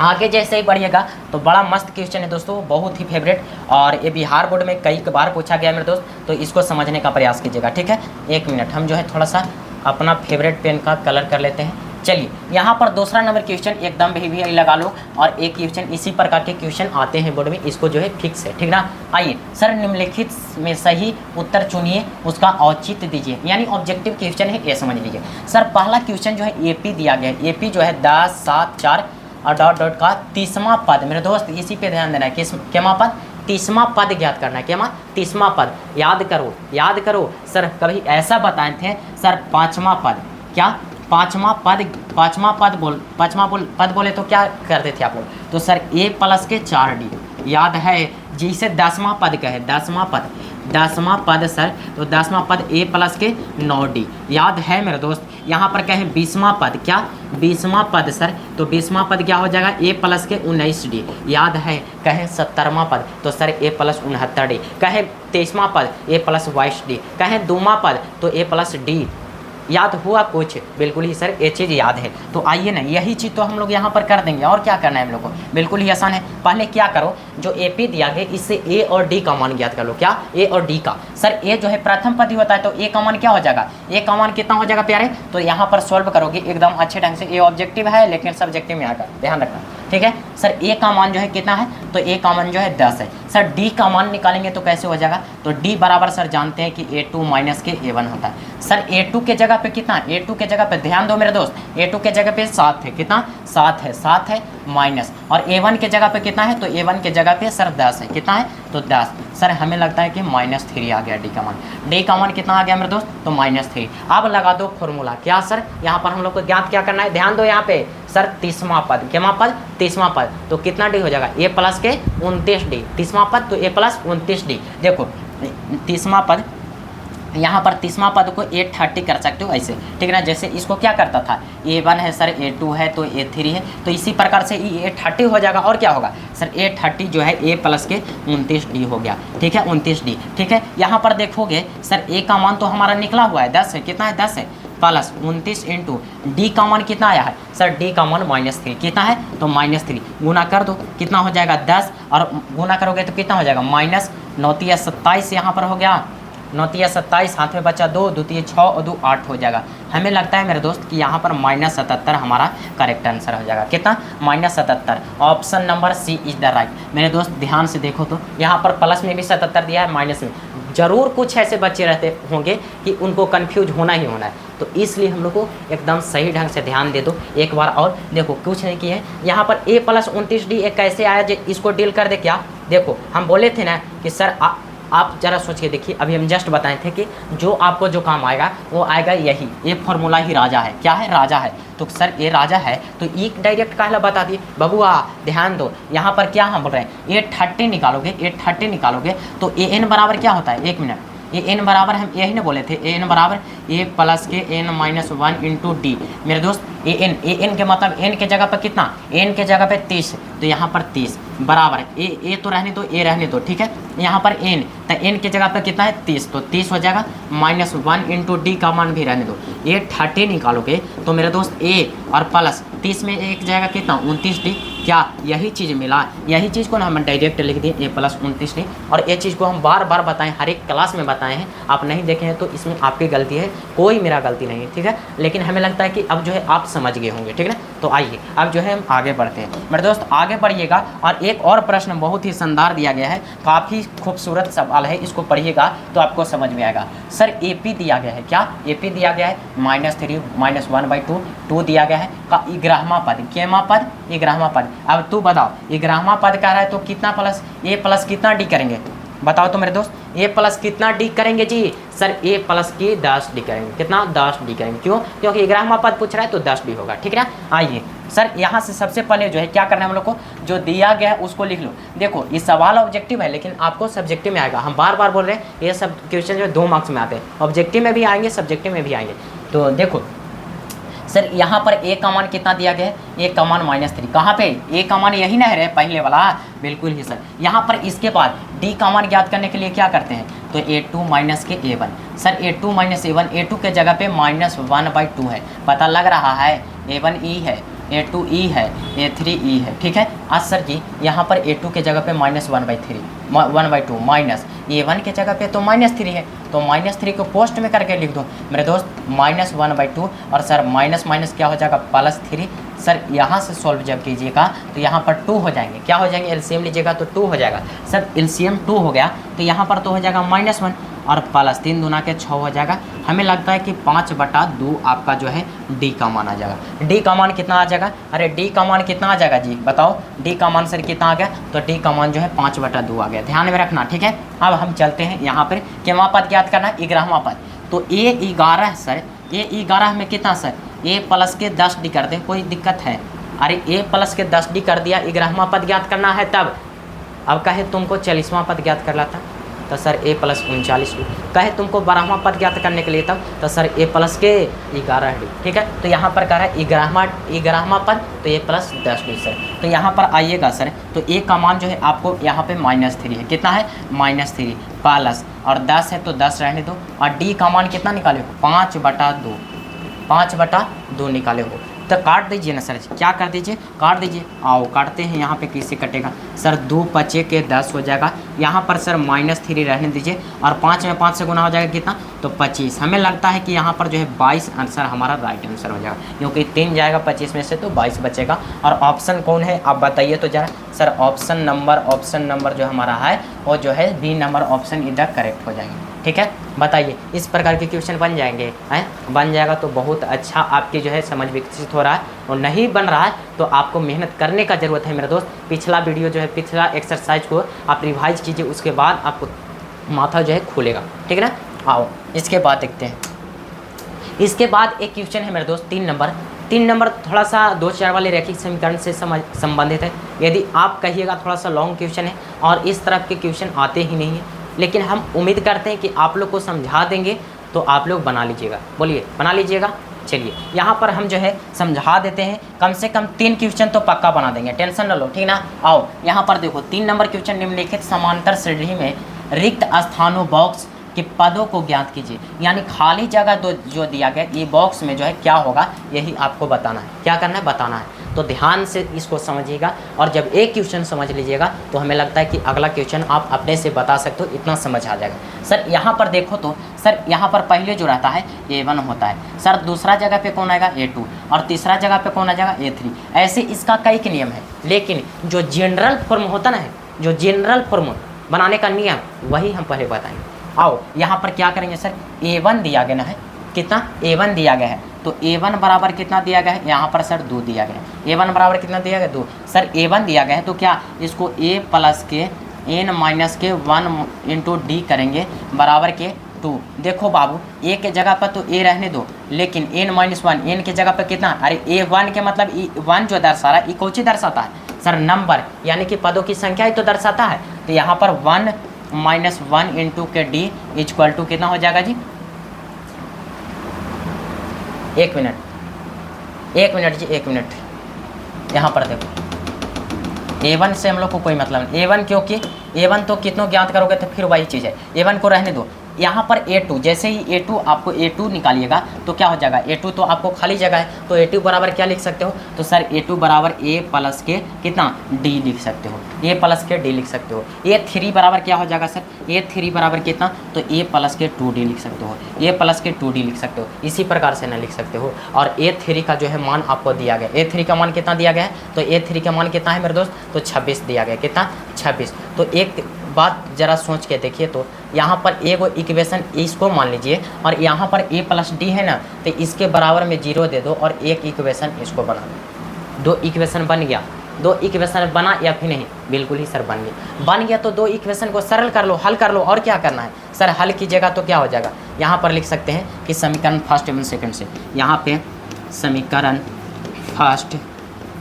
आगे जैसे ही बढ़िएगा तो बड़ा मस्त क्वेश्चन है दोस्तों, बहुत ही फेवरेट, और ये बिहार बोर्ड में कई बार पूछा गया मेरे दोस्त, तो इसको समझने का प्रयास कीजिएगा, ठीक है। 1 मिनट हम जो है थोड़ा सा अपना फेवरेट पेन का कलर कर लेते हैं, चलिए यहाँ पर दूसरा नंबर क्वेश्चन एकदम भी लगा लो, और एक क्वेश्चन इसी प्रकार के क्वेश्चन आते हैं बोर्ड में, इसको जो है फिक्स है, ठीक ना। आइए सर, निम्नलिखित में सही उत्तर चुनिए, उसका औचित्य दीजिए, यानी ऑब्जेक्टिव क्वेश्चन है, ये समझ लीजिए। सर पहला क्वेश्चन जो है एपी दिया गया है, एपी जो है 10, 7, 4 और डॉट डॉट का 30वां पद, मेरे दोस्त इसी पे ध्यान देना है, किस केमा पद, 30वां पद ज्ञात करना है, केमा 30वां पद, याद करो। सर कभी ऐसा बताए थे सर 5वां पद, क्या 5वां पद बोले तो क्या करते थे आप लोग, तो सर a प्लस के 4d, याद है जिसे 10वां पद कहे, 10वां पद सर, तो 10वां पद a प्लस के 9d, याद है मेरे दोस्त। यहाँ पर कहे 20वां पद, क्या 20वां पद सर, तो 20वां पद क्या हो जाएगा a प्लस के 19d, याद है। कहे 70वां पद, तो सर a प्लस 69d, कहे 23वां पद a प्लस 22d, कहे 2वां पद तो a प्लस d, याद हुआ कुछ, बिल्कुल ही सर ये चीज़ याद है। तो आइए ना, यही चीज़ तो हम लोग यहाँ पर कर देंगे, और क्या करना है हम लोग को, बिल्कुल ही आसान है। पहले क्या करो, जो एपी दिया गया इससे ए और डी का मान ज्ञात कर लो, क्या ए और डी का। सर ए जो है प्रथम पद ही होता है, तो ए का मान क्या हो जाएगा, ए का मान कितना हो जाएगा प्यारे, तो यहाँ पर सॉल्व करोगे एकदम अच्छे ढंग से, ए ऑब्जेक्टिव है लेकिन सब्जेक्टिव में आएगा, ध्यान रखना, ठीक है। सर ए का मान जो है कितना है, तो ए का मान जो है 10 है। सर डी का मान निकालेंगे तो कैसे हो जाएगा, तो डी बराबर सर जानते हैं कि a2 माइनस के a1 होता है। सर a2 के जगह पे कितना, a2 के जगह पे ध्यान दो मेरे दोस्त, a2 के जगह पे 7 है, कितना 7 है माइनस, और a1 के जगह पे कितना है, तो a1 के जगह पे सर 10 है, कितना है, तो 10। सर हमें लगता है कि -3 आ गया डी का मान, डी का मान कितना आ गया मेरे दोस्त, तो -3। अब लगा दो फॉर्मूला, क्या सर, यहाँ पर हम लोग को ज्ञात क्या करना है, ध्यान दो यहाँ पे सर 30वां पद, केमा पद 30वां पद, तो कितना डी हो जाएगा, a प्लस के 29d, 30वां पद तो a प्लस 29d। देखो 30वां पद, यहाँ पर 30वां पद को 830 कर सकते हो ऐसे, ठीक है ना, जैसे इसको क्या करता था, a1 है सर, a2 है तो a3 है, तो इसी प्रकार से ये 830 हो जाएगा, और क्या होगा सर 830 जो है a प्लस के 29d हो गया, ठीक है 29d, ठीक है। यहाँ पर देखोगे सर a का मान तो हमारा निकला हुआ है 10 है, कितना है 10 है, प्लस 29 इंटू डी का मान कितना आया है, सर डी का मान -3, कितना है, तो -3, गुना कर दो कितना हो जाएगा 10, और गुना करोगे तो कितना हो जाएगा, -9 27 यहाँ पर हो गया, 9 27, हाथ में बचा 2, 2 6 और 2 8 हो जाएगा। हमें लगता है मेरे दोस्त कि यहाँ पर -77 हमारा करेक्ट आंसर हो जाएगा, कितना -77, option number C is the right. मेरे दोस्त ध्यान से देखो तो यहाँ पर प्लस में भी 77 दिया है, माइनस में जरूर कुछ ऐसे बच्चे रहते होंगे कि उनको कंफ्यूज होना ही होना है, तो इसलिए हम लोग को एकदम सही ढंग से ध्यान दे दो एक बार। और देखो कुछ नहीं किए, यहाँ पर a प्लस 29d एक कैसे आया, जो इसको डील कर दे, क्या देखो हम बोले थे ना कि सर आप जरा सोच के देखिए, अभी हम जस्ट बताए थे कि जो आपको जो काम आएगा वो आएगा यही, ये फॉर्मूला ही राजा है, क्या है, राजा है। तो सर ये राजा है तो ये डायरेक्ट कहला बता दिए बबुआ, ध्यान दो यहाँ पर क्या हम बोल रहे हैं, 830 निकालोगे तो an बराबर क्या होता है, 1 मिनट, an बराबर हम यही ना बोले थे, an बराबर a प्लस के n-1 इंटू डी। मेरे दोस्त an के मतलब n के जगह पर कितना, n के जगह पे 30, तो यहाँ पर 30 बराबर a तो रहने दो, a रहने दो, ठीक है। यहाँ पर n, तो n के जगह पे कितना है 30, तो 30 हो जाएगा, -1 इंटू डी का मान भी रहने दो। 830 निकालोगे तो मेरे दोस्त a और प्लस 30 में एक जाएगा कितना, 29d, क्या यही चीज़ मिला, यही चीज़ को ना हम डायरेक्ट लिख दिए a प्लस 29d। और ये चीज़ को हम बार बार बताएं, हर एक क्लास में बताए हैं, आप नहीं देखे हैं तो इसमें आपकी गलती है, कोई मेरा गलती नहीं है, ठीक है। लेकिन हमें लगता है कि अब जो है आप समझ गए होंगे, ठीक है ना। तो आइए अब जो है हम आगे बढ़ते हैं, मेरे दोस्त आगे बढ़िएगा। और एक और प्रश्न बहुत ही शानदार दिया गया है, काफ़ी खूबसूरत सवाल है, इसको पढ़िएगा तो आपको समझ में आएगा। सर AP दिया गया है, क्या AP दिया गया है, -3 -1/2, 2 दिया गया है का 11वां पद, केमा पद, 11वां पद। अब तू बताओ 11वां पद कह रहा है तो कितना प्लस a प्लस कितना d करेंगे, बताओ तो मेरे दोस्त, a प्लस कितना d करेंगे जी, सर a प्लस की 10d करेंगे, कितना 10d करेंगे, क्यों, क्योंकि 11वां पद पूछ रहा है तो 10d होगा, ठीक है ना। आइए सर यहाँ से सबसे पहले जो है क्या करना है हम लोग को, जो दिया गया है उसको लिख लो। देखो ये सवाल ऑब्जेक्टिव है लेकिन आपको सब्जेक्टिव में आएगा, हम बार बार बोल रहे हैं ये सब क्वेश्चन जो है 2 मार्क्स में आते हैं, ऑब्जेक्टिव में भी आएंगे सब्जेक्टिव में भी आएंगे। तो देखो सर यहाँ पर a का मान कितना दिया गया है, a का मान -3, कहाँ पे a का मान यही ना है पहले वाला, बिल्कुल ही सर। यहाँ पर इसके बाद d का मान ज्ञात करने के लिए क्या करते हैं, तो a2 माइनस के a1, sir a2 minus a1, a2 के जगह पे -1/2 है, पता लग रहा है, a1 e है, a2 e है, a3 e है, ठीक है। आज सर जी यहाँ पर a2 के जगह पे -1/2 माइनस, A1 के जगह पे तो -3 है, तो -3 को पोस्ट में करके लिख दो मेरे दोस्त, -1/2 और सर माइनस माइनस क्या हो जाएगा +3। सर यहाँ से सॉल्व जब कीजिएगा तो यहाँ पर 2 हो जाएंगे, क्या हो जाएंगे, एलसीएम लीजिएगा तो 2 हो जाएगा। सर एलसीएम 2 हो गया तो यहाँ पर तो हो जाएगा -1 और +3 दूना के 6 हो जाएगा। हमें लगता है कि 5/2 आपका जो है डी का मान आ जाएगा। डी का मान कितना आ जाएगा, अरे डी का मान कितना आ जाएगा जी बताओ, डी का मान सर कितना आ गया, तो डी का मान जो है 5/2 आ गया, ध्यान में रखना, ठीक है। अब हम चलते हैं यहाँ पर केवा पद ज्ञात करना, 11वां पद। तो A11 सर, A11 में कितना सर, A प्लस के 10D कर दें, कोई दिक्कत है, अरे A प्लस के 10D कर दिया, 11वां पद ज्ञात करना है तब। अब कहे तुमको 40वां पद ज्ञात कर लाता तो सर A + 39D, कहे तुमको 12वां पद ज्ञात करने के लिए तब तो सर A + के 11D, ठीक है। तो यहाँ पर कह रहा है 11वां पद तो A + 10D सर। तो यहाँ पर आइएगा सर, तो A का मान जो है आपको यहाँ पे -3 है, कितना है -3 प्लस और 10 है तो 10 रहने दो, और D का मान कितना निकाले हो 5/2, 5/2 निकाले हो। तो काट दीजिए ना सर, क्या कर दीजिए, काट दीजिए, आओ काटते हैं। यहाँ पे किससे कटेगा सर, 2 × 5 = 10 हो जाएगा। यहाँ पर सर -3 रहने दीजिए, और 5 में 5 से गुना हो जाएगा कितना, तो 25। हमें लगता है कि यहाँ पर जो है 22 आंसर हमारा राइट आंसर हो जाएगा, क्योंकि 3 जाएगा 25 में से तो 22 बचेगा। और ऑप्शन कौन है आप बताइए तो जरा सर, ऑप्शन नंबर जो हमारा है वो जो है बी नंबर ऑप्शन इधर करेक्ट हो जाएंगे, ठीक है। बताइए इस प्रकार के क्वेश्चन बन जाएंगे, हैं बन जाएगा तो बहुत अच्छा, आपकी जो है समझ विकसित हो रहा है। और नहीं बन रहा है तो आपको मेहनत करने का ज़रूरत है मेरे दोस्त। पिछला वीडियो जो है, पिछला एक्सरसाइज को आप रिवाइज कीजिए, उसके बाद आपको माथा जो है खुलेगा, ठीक है ना। आओ इसके बाद देखते हैं, इसके बाद एक क्वेश्चन है मेरे दोस्त 3 नंबर थोड़ा सा 2-4 वाले रैखिक समीकरण से संबंधित है। यदि आप कहिएगा थोड़ा सा लॉन्ग क्वेश्चन है और इस तरह के क्वेश्चन आते ही नहीं है, लेकिन हम उम्मीद करते हैं कि आप लोग को समझा देंगे तो आप लोग बना लीजिएगा, बोलिए बना लीजिएगा। चलिए यहाँ पर हम जो है समझा देते हैं, कम से कम 3 क्वेश्चन तो पक्का बना देंगे, टेंशन न लो, ठीक ना। आओ यहाँ पर देखो 3 नंबर क्वेश्चन, निम्नलिखित समांतर श्रेणी में रिक्त स्थानों बॉक्स के पदों को ज्ञात कीजिए। यानी खाली जगह जो दिया गया ये बॉक्स में जो है क्या होगा, यही आपको बताना है। क्या करना है, बताना है। तो ध्यान से इसको समझिएगा, और जब एक क्वेश्चन समझ लीजिएगा तो हमें लगता है कि अगला क्वेश्चन आप अपने से बता सकते हो, इतना समझ आ जाएगा। सर यहाँ पर देखो तो सर यहाँ पर पहले जो रहता है A1 होता है सर, दूसरा जगह पे कौन आएगा A2, और तीसरा जगह पे कौन आ जाएगा A3। ऐसे इसका कई नियम है, लेकिन जो जनरल फॉर्म होता ना है, जो जनरल फॉर्म बनाने का नियम, वही हम पहले बताएंगे। आओ यहाँ पर क्या करेंगे सर, A1 दिया गया है, कितना A1 दिया गया है, तो A1 बराबर कितना दिया गया है, यहाँ पर सर 2 दिया गया है। A1 बराबर कितना दिया गया, 2। सर A1 दिया गया है तो क्या इसको A + के n - के 1 × d करेंगे बराबर के 2। देखो बाबू A के जगह पर तो A रहने दो, लेकिन n - 1 n के जगह पर कितना, अरे A1 के मतलब 1 जो दर्शा रहा है, ये कौन सी दर्शाता है सर, नंबर, यानी कि पदों की संख्या ही तो दर्शाता है। तो यहाँ पर 1 - 1 × के d = कितना हो जाएगा जी, 1 मिनट जी, 1 मिनट। यहाँ पर देखो A1 से हम लोग को कोई मतलब नहीं, A1 क्योंकि A1 तो कितनों ज्ञात करोगे तो फिर वही चीज़ है, A1 को रहने दो। यहाँ पर A2, जैसे ही A2 आपको A2 निकालिएगा तो क्या हो जाएगा, A2 तो आपको खाली जगह है, तो A2 बराबर क्या लिख सकते हो, तो सर A2 बराबर A + के कितना D लिख सकते हो, A + के D लिख सकते हो। A3 बराबर क्या हो जाएगा सर, A3 बराबर कितना, तो A + के 2D लिख सकते हो, A + के 2D लिख सकते हो। इसी प्रकार से ना लिख सकते हो। और A3 का जो है मान आपको दिया गया, A3 का मान कितना दिया गया है, तो A3 का मान कितना है मेरे दोस्त, तो 26 दिया गया, कितना 26। तो एक बात ज़रा सोच के देखिए, तो यहाँ पर एक इक्वेशन इसको मान लीजिए, और यहाँ पर A + D है ना, तो इसके बराबर में 0 दे दो, और एक इक्वेशन इसको बना दो। 2 इक्वेशन बन गया, 2 इक्वेशन बना या फिर नहीं, बिल्कुल ही सर बन गया। तो 2 इक्वेशन को सरल कर लो, हल कर लो, और क्या करना है सर, हल कीजिएगा तो क्या हो जाएगा, यहाँ पर लिख सकते हैं कि समीकरण फर्स्ट एवं सेकंड से, यहाँ पे समीकरण फर्स्ट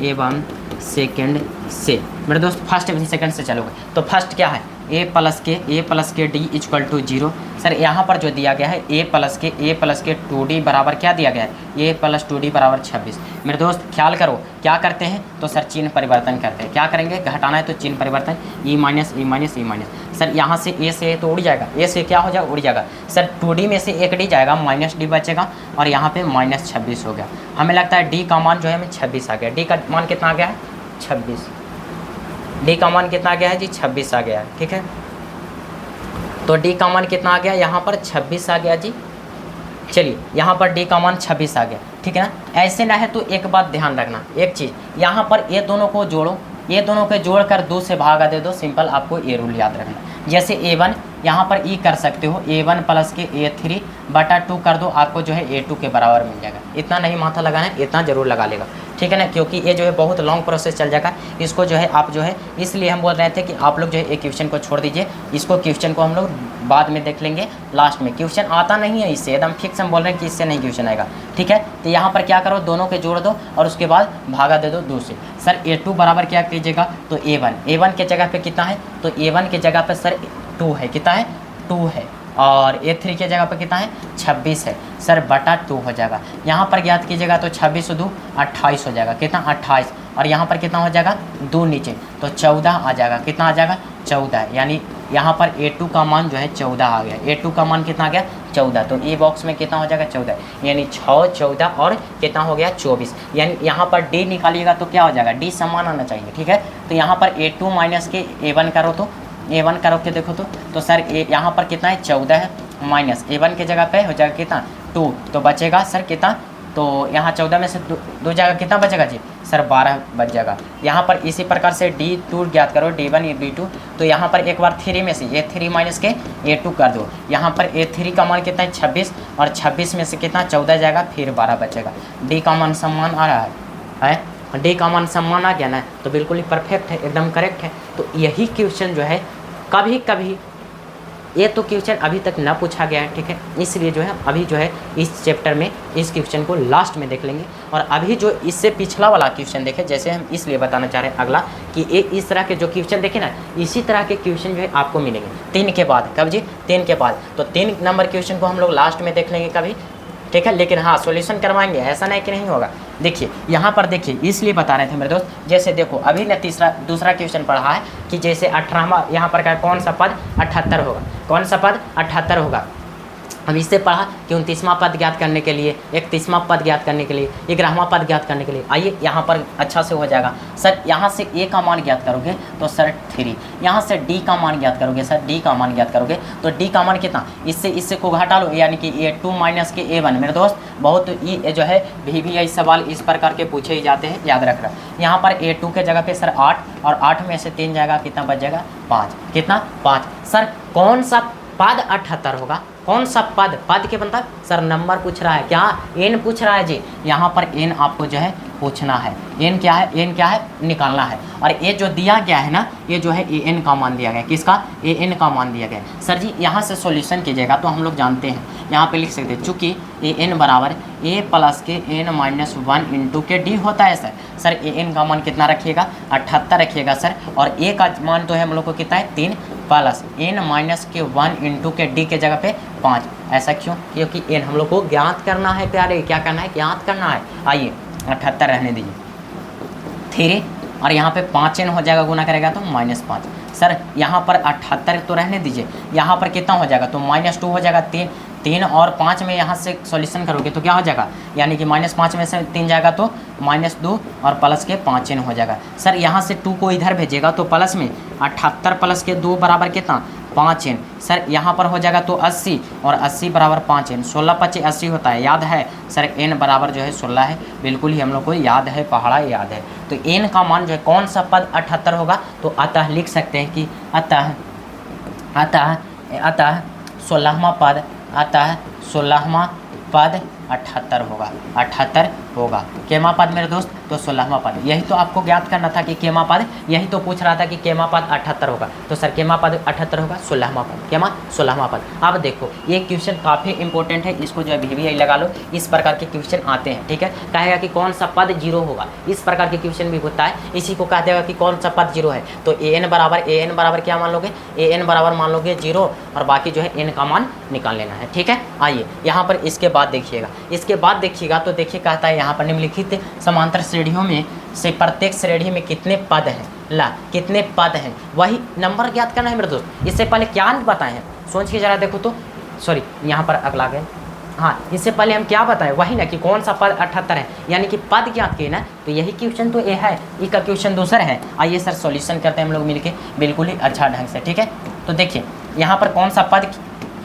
एवं सेकंड से, मेरे दोस्त फर्स्ट एवं सेकंड से चलोगे तो फर्स्ट क्या है, A + के D = 0। सर यहाँ पर जो दिया गया है A + के 2D बराबर क्या दिया गया है, A + 2D बराबर 26। मेरे दोस्त ख्याल करो क्या करते हैं, तो सर चिन्ह परिवर्तन करते हैं। क्या करेंगे, घटाना है तो चिन्ह परिवर्तन, E - E - सर यहाँ से A से तो उड़ जाएगा, A से क्या हो जाएगा, उड़ जाएगा। सर 2D में से एक D जाएगा, -D बचेगा, और यहाँ पे -26 हो गया। हमें लगता है D का मान जो है हमें 26 आ गया। D का मान कितना आ गया है, 26। D का मान कितना आ गया है जी, 26 आ गया है, ठीक है। तो डी का मान कितना आ गया, यहाँ पर 26 आ गया जी। चलिए यहाँ पर डी का मान 26 आ गया, ठीक है ना। ऐसे ना है तो एक बात ध्यान रखना, एक चीज़, यहाँ पर ये दोनों को जोड़ो, ये दोनों को जोड़कर 2 से भागा दे दो, सिंपल। आपको ये रूल याद रखना। जैसे A1 यहाँ पर ई कर सकते हो, A1 प्लस के A3 बटा 2 कर दो, आपको जो है A2 के बराबर मिल जाएगा। इतना नहीं माथा लगाना है, इतना जरूर लगा लेगा, ठीक है ना, क्योंकि ये जो है बहुत लॉन्ग प्रोसेस चल जाएगा। इसको जो है आप जो है, इसलिए हम बोल रहे थे कि आप लोग जो है एक क्वेश्चन को छोड़ दीजिए, इसको क्वेश्चन को हम लोग बाद में देख लेंगे। लास्ट में क्वेश्चन आता नहीं है इससे, एकदम फिक्स हम बोल रहे हैं कि इससे नहीं क्वेश्चन आएगा, ठीक है। तो यहाँ पर क्या करो, दोनों के जोड़ दो और उसके बाद भागा दे दो 2 से। सर A2 बराबर क्या कीजिएगा, तो A1 के जगह पे कितना है, तो A1 के जगह पे सर 2 है, कितना है, 2 है, और A3 के जगह पे कितना है, 26 है सर, बटा 2 हो जाएगा। यहाँ पर ज्ञात कीजिएगा तो 26 2 28 हो जाएगा, कितना 28, और यहाँ पर कितना हो जाएगा 2 नीचे, तो 14 आ जाएगा, कितना आ जाएगा 14, यानी यहाँ पर A2 का मान जो है 14 आ गया। A2 का मान कितना आ गया 14, तो ए बॉक्स में कितना हो जाएगा 14, यानी 6 14 और कितना हो गया 24, यानी यहाँ पर D निकालिएगा तो क्या हो जाएगा, D समान आना चाहिए, ठीक है। तो यहाँ पर A2 माइनस के A1 करो तो A1 करो के देखो तो सर यहाँ पर कितना है 14 है, माइनस A1 के जगह पे हो जाएगा कितना 2, तो बचेगा सर कितना, तो यहाँ 14 में से 2 जगह कितना बचेगा जी, सर 12 बच जाएगा। यहाँ पर इसी प्रकार से D2 ज्ञात करो, D1 D2, तो यहाँ पर एक बार 3 में से A3 माइनस के A2 कर दो। यहाँ पर A3 का मान कितना है 26, और 26 में से कितना 14 जाएगा, फिर 12 बचेगा। D का मान समान आ रहा है, D का मान समान आ गया ना, तो बिल्कुल ही परफेक्ट है, एकदम करेक्ट है। तो यही क्वेश्चन जो है कभी कभी, ये तो क्वेश्चन अभी तक ना पूछा गया है, ठीक है, इसलिए जो है अभी जो है इस चैप्टर में इस क्वेश्चन को लास्ट में देख लेंगे। और अभी जो इससे पिछला वाला क्वेश्चन देखें, जैसे हम इसलिए बताना चाह रहे हैं अगला कि ये इस तरह के जो क्वेश्चन देखें ना, इसी तरह के क्वेश्चन जो है आपको मिलेंगे 3 के बाद, कब जी 3 के बाद। तो 3 नंबर क्वेश्चन को हम लोग लास्ट में देख लेंगे कभी, ठीक है, लेकिन हाँ सॉल्यूशन करवाएंगे, ऐसा नहीं कि नहीं होगा। देखिए यहाँ पर देखिए, इसलिए बता रहे थे मेरे दोस्त, जैसे देखो अभी ने दूसरा क्वेश्चन पढ़ा है कि जैसे 18वां यहाँ पर का कौन सा पद 78 होगा, कौन सा पद 78 होगा। अब इससे पढ़ा कि 29वां पद ज्ञात करने के लिए, 31वां पद ज्ञात करने के लिए, 11वां पद ज्ञात करने के लिए, आइए यहाँ पर अच्छा से हो जाएगा। सर यहाँ से A का मान ज्ञात करोगे तो सर 3, यहाँ से D का मान ज्ञात करोगे, सर D का मान ज्ञात करोगे तो D का मान कितना, इससे को घटा लो, यानी कि A2 माइनस के A1। मेरे दोस्त बहुत ये जो है VBI सवाल इस प्रकार के पूछे ही जाते हैं, याद रखना। यहाँ पर A2 के जगह पे सर 8, और 8 में से 3 जाएगा, कितना बच जाएगा 5, कितना 5। सर कौन सा पद 78 होगा, कौन सा पद के बनता है, सर नंबर पूछ रहा है, क्या n पूछ रहा है जी। यहाँ पर n आपको जो है पूछना है, n क्या है निकालना है। और ये जो दिया गया है ना, ये जो है an का मान दिया गया, किसका, an का मान दिया गया। सर जी यहाँ से सॉल्यूशन कीजिएगा तो हम लोग जानते हैं, यहाँ पे लिख सकते हैं, चूँकि an बराबर a प्लस के n माइनस 1 इंटू के d होता है सर an का मान कितना रखिएगा 78 रखिएगा सर, और a का मान तो है हम लोग को कितना है 3 प्लस n माइनस के 1 इंटू के d के जगह पे 5। ऐसा क्यों, क्योंकि n हम लोग को ज्ञात करना है प्यारे, क्या करना है, ज्ञात करना है। आइए 78 रहने दीजिए, 3 और यहाँ पे 5n हो जाएगा, गुना करेगा तो -5। सर यहाँ पर 78 तो रहने दीजिए, यहाँ पर कितना हो जाएगा, तो -2 हो जाएगा। 3 और 5 में यहाँ से सॉल्यूशन करोगे तो क्या हो जाएगा, यानी कि -5 में से 3 जाएगा तो -2 और प्लस के 5n हो जाएगा। सर यहाँ से 2 को इधर भेजेगा तो प्लस में 78 प्लस के 2 बराबर कितना 5n। सर यहाँ पर हो जाएगा तो 80, और 80 बराबर 5n, 16 × 25 80 होता है, याद है सर n बराबर जो है 16 है, बिल्कुल ही हम लोग को याद है, पहाड़ा याद है। तो n का मान जो है कौन सा पद 78 होगा, तो अतः लिख सकते हैं कि अतः 16वां पद, अतः 16वां पद 78 होगा, 78 होगा। केमा पद मेरे दोस्त, तो 16वां पद। यही तो आपको ज्ञात करना था कि केमा पद, यही तो पूछ रहा था कि केमा पद 78 होगा, तो सर केमा पद 78 होगा, 16वां पद, केमा 16वां पद। अब देखो ये क्वेश्चन काफ़ी इंपॉर्टेंट है, इसको जो है VBI लगा लो, इस प्रकार के क्वेश्चन आते हैं, ठीक है। कहेगा कि कौन सा पद 0 होगा, इस प्रकार के क्वेश्चन भी होता है। इसी को कह देगा कि कौन सा पद 0 है, तो an बराबर क्या मान लोगे, an बराबर मान लोगे 0, और बाकी जो है n का मान निकाल लेना है, ठीक है। आइए यहाँ पर इसके बाद देखिएगा, इसके बाद देखिएगा तो देखिए कहता है यहाँ पर निम्नलिखित समांतर श्रेणियों में से प्रत्येक श्रेणी में कितने पद हैं, कितने पद हैं, वही नंबर ज्ञात करना है मेरे दोस्त। इससे पहले क्या बताए हैं, सोच के जरा देखो तो, सॉरी यहाँ पर अगला गए, हाँ इससे पहले हम क्या बताएं, वही ना कि कौन सा पद 78 है, यानी कि पद ज्ञात किए ना, तो यही क्वेश्चन तो ये है, ई का क्वेश्चन दूसरा है। आइए सर सॉल्यूशन करते हैं हम लोग मिलके, बिल्कुल ही अच्छा ढंग से, ठीक है। तो देखिए यहाँ पर कौन सा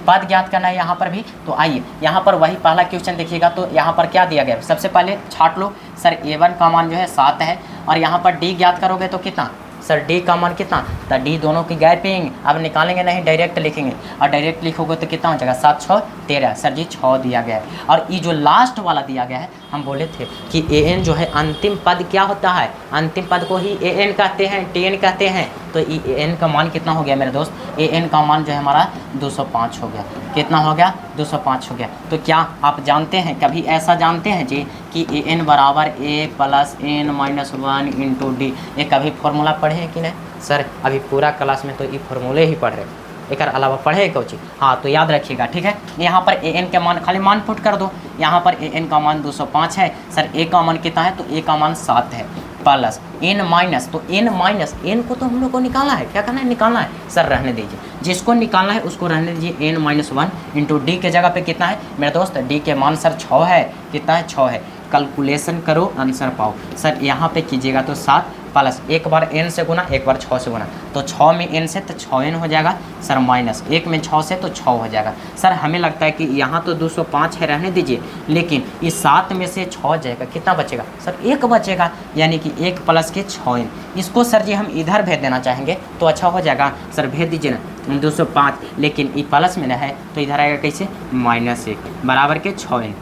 पद ज्ञात करना है यहाँ पर भी। तो आइए यहाँ पर वही पहला क्वेश्चन देखिएगा। तो यहाँ पर क्या दिया गया, सबसे पहले छाट लो सर a1 का मान जो है 7 है, और यहाँ पर d ज्ञात करोगे तो कितना सर d का मान कितना, तो d दोनों की गैपिंग अब निकालेंगे नहीं, डायरेक्ट लिखेंगे, और डायरेक्ट लिखोगे तो कितना हो जाएगा 7 6 13 सर जी 6 दिया गया है। और ये जो लास्ट वाला दिया गया है, हम बोले थे कि an जो है अंतिम पद क्या होता है, अंतिम पद को ही an कहते हैं, tn कहते हैं। तो an का मान कितना हो गया मेरे दोस्त, an का मान जो है हमारा 205 हो गया। कितना हो गया 205 हो गया। तो क्या आप जानते हैं, कभी ऐसा जानते हैं जी कि an बराबर a plus n minus 1 into D, ये कभी फॉर्मूला पढ़े हैं कि नहीं सर? अभी पूरा क्लास में तो ये फॉर्मूले ही पढ़ रहे, एक अलावा पढ़े कुछ। हाँ तो याद रखिएगा, ठीक है। यहाँ पर an के मान खाली मान पुट कर दो, यहाँ पर an का मान 205 है सर, a का मान कितना है, तो a का मान 7 है, प्लस n माइनस, तो n माइनस n को तो हम लोग को निकालना है, क्या करना है निकालना है सर, रहने दीजिए, जिसको निकालना है उसको रहने दीजिए। n माइनस 1 इंटू डी के जगह पे कितना है मेरे दोस्त, d के मान सर 6 है, कितना है 6 है, कैलकुलेशन करो आंसर पाओ सर। यहाँ पे कीजिएगा तो 7 प्लस एक बार n से गुना, एक बार 6 से गुना, तो 6 में n से तो 6n हो जाएगा सर, माइनस 1 में 6 से तो 6 हो जाएगा सर। हमें लगता है कि यहाँ तो 205 है, रहने दीजिए, लेकिन इस 7 में से 6 जाएगा, कितना बचेगा सर 1 बचेगा, यानी कि 1 प्लस के 6n। इसको सर जी हम इधर भेज देना चाहेंगे तो अच्छा हो जाएगा सर, भेज दीजिए ना 205, लेकिन ये प्लस में है तो इधर आएगा कैसे -1 बराबर के 6n।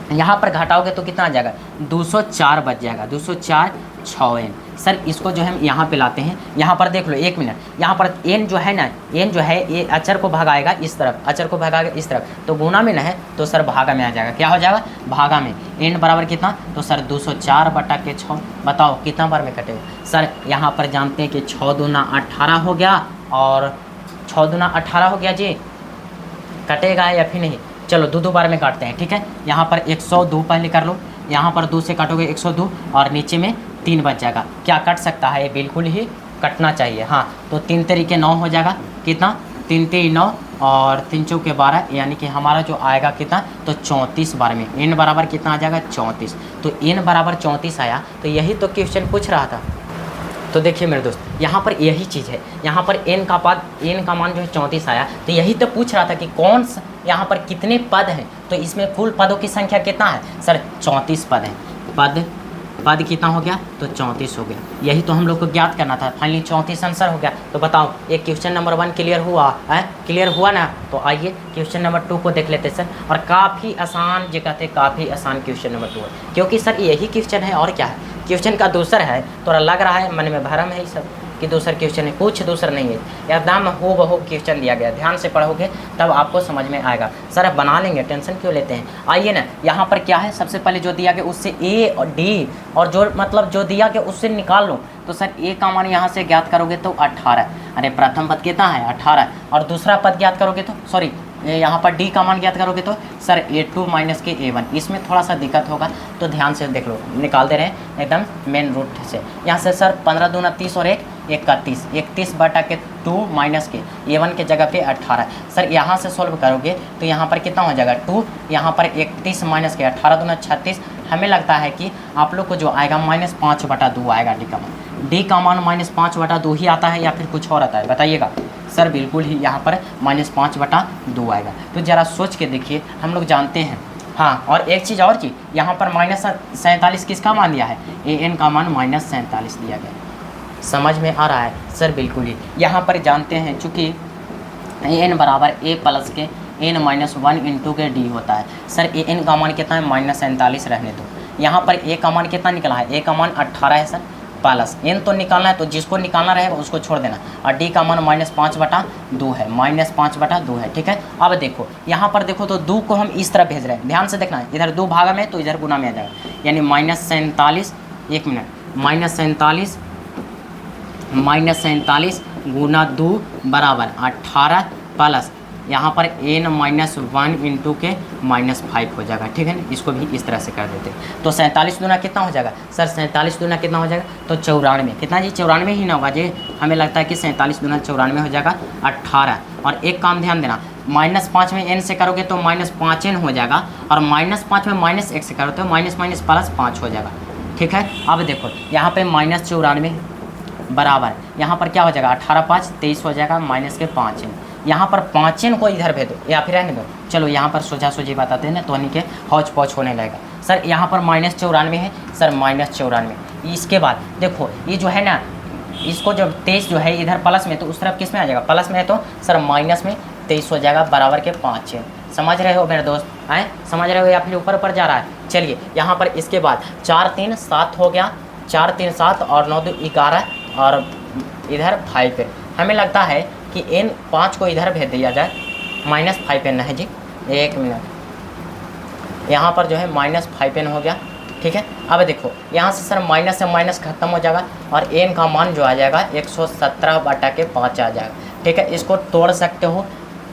यहाँ पर घटाओगे तो कितना आ जाएगा 204 बच जाएगा, 204 6n सर। इसको जो हम यहाँ पे लाते हैं, यहाँ पर देख लो 1 मिनट, यहाँ पर n जो है ना, n जो है ये अचर को भगाएगा इस तरफ, अचर को भगाएगा इस तरफ, तो गुना में ना है तो सर भागा में आ जाएगा, क्या हो जाएगा भागा में। n बराबर कितना, तो सर 204 बटा के 6, बताओ कितना बार में कटेगा सर। यहाँ पर जानते हैं कि 6 दूना 18 हो गया, और 6 दूना 18 हो गया जी, कटेगा या फिर नहीं, चलो दो बार में काटते हैं, ठीक है। यहाँ पर 102 पहले कर लो, यहाँ पर 2 से काटोगे 102, और नीचे में 3 बच जाएगा, क्या कट सकता है, ये बिल्कुल ही कटना चाहिए। हाँ तो 3 तरीके 9 हो जाएगा, कितना 3 3 9 और 3 चौके 12, यानी कि हमारा जो आएगा कितना, तो 34 बार में n बराबर कितना आ जाएगा 34। तो n बराबर 34 आया, तो यही तो क्वेश्चन पूछ रहा था। तो देखिए मेरे दोस्त, यहाँ पर यही चीज़ है, यहाँ पर n का मान जो है 34 आया, तो यही तो पूछ रहा था कि कौन सा यहाँ पर कितने पद हैं। तो इसमें कुल पदों की संख्या कितना है सर, 34 पद है। पद कितना हो गया, तो 34 हो गया, यही तो हम लोग को ज्ञात करना था। फाइनली 34 आंसर हो गया। तो बताओ ये क्वेश्चन नंबर 1 क्लियर हुआ है, क्लियर हुआ ना। तो आइए क्वेश्चन नंबर 2 को देख लेते सर, और काफ़ी आसान जो कहते हैं, काफ़ी आसान क्वेश्चन नंबर 2 है, क्योंकि सर यही क्वेश्चन है और क्या है, क्वेश्चन का दूसरा है, थोड़ा लग रहा है मन में भरम है ये सब कि दूसरा क्वेश्चन है, कुछ दूसरा नहीं है, एकदम हो बहु क्वेश्चन दिया गया, ध्यान से पढ़ोगे तब आपको समझ में आएगा सर। अब बना लेंगे, टेंशन क्यों लेते हैं। आइए ना, यहाँ पर क्या है, सबसे पहले जो दिया गया उससे ए और डी, और जो मतलब जो दिया गया उससे निकाल लो। तो सर ए का मान यहाँ से ज्ञात करोगे तो 18, अरे प्रथम पद कितना है 18, और दूसरा पद ज्ञात करोगे तो सॉरी यहाँ पर डी का मान ज्ञात करोगे तो सर a2 माइनस के a1, इसमें थोड़ा सा दिक्कत होगा, तो ध्यान से देख लो, निकाल दे रहे हैं एकदम मेन रूट से। यहाँ से सर 15 दूना 30 और 1 31, 31 बटा के 2 माइनस के a1 के जगह पे 18 सर। यहाँ से सॉल्व करोगे तो यहाँ पर कितना हो जाएगा 2, यहाँ पर 31 माइनस के 18 दूना 36। हमें लगता है कि आप लोग को जो आएगा -5 बटा 2 आएगा डी का मान। डी का मान -5 बटा 2 ही आता है या फिर कुछ और आता है, बताइएगा सर। बिल्कुल ही यहाँ पर -5 बटा 2 आएगा। तो ज़रा सोच के देखिए, हम लोग जानते हैं। हाँ और एक चीज़ और चीज़, यहाँ पर -47 किसका मान दिया है, an का मान -47 दिया गया, समझ में आ रहा है सर। बिल्कुल ही यहाँ पर जानते हैं, चूँकि an बराबर a प्लस के n माइनस 1 इंटू के d होता है सर। an का मान कितना है -47 रहने दो। यहाँ पर a का मान कितना निकला है, a का मान 18 है सर, प्लस n तो निकालना है, तो जिसको निकालना रहेगा उसको छोड़ देना, और d का मान -5 बटा 2 है, -5 बटा 2 है, ठीक है। अब देखो यहाँ पर देखो, तो 2 को हम इस तरह भेज रहे हैं, ध्यान से देखना है, इधर 2 भागा में तो इधर गुना में आ जाएगा, यानी -47, 1 मिनट, -47 गुना 2 बराबर 18 प्लस यहाँ पर n-1 इंटू के -5 हो जाएगा, ठीक है ना। इसको भी इस तरह से कर देते हैं। तो 47 दूना कितना हो जाएगा सर, 47 दूना कितना हो जाएगा, तो 94, कितना जी 94 ही ना होगा जी, हमें लगता है कि 47 दूना 94 हो जाएगा 18। और एक काम ध्यान देना, -5 में n से करोगे तो -5n हो जाएगा, और -5 में -1 से करो तो -+5 हो जाएगा, ठीक है। अब देखो यहाँ पे -94 बराबर यहाँ पर क्या हो जाएगा 18 5 23 हो जाएगा, -5n, यहाँ पर पाँचें को इधर भेज दो या फिर रहने दो, चलो यहाँ पर सोझा सोझी बताते हैं ना, तो यानी कि हौच पौच होने लगेगा। सर यहाँ पर -94 है सर, -94। इसके बाद देखो ये जो है ना, इसको जब 23 जो है इधर प्लस में, तो उस तरफ किस में आ जाएगा, प्लस में है, तो सर माइनस में 23 हो जाएगा, बराबर के 5 है। समझ रहे हो मेरे दोस्त, आए समझ रहे हो या फिर ऊपर जा रहा है। चलिए यहाँ पर इसके बाद 4 3 7 हो गया, 4 3 7 और 9 2 11 और इधर 5 है। हमें लगता है कि इन 5 को इधर भेज दिया जाए, -5n है जी, 1 मिनट, यहाँ पर जो है -5n हो गया, ठीक है। अब देखो यहाँ से सर माइनस से माइनस खत्म हो जाएगा और n का मान जो आ जाएगा 117/5 आ जाएगा, ठीक है। इसको तोड़ सकते हो,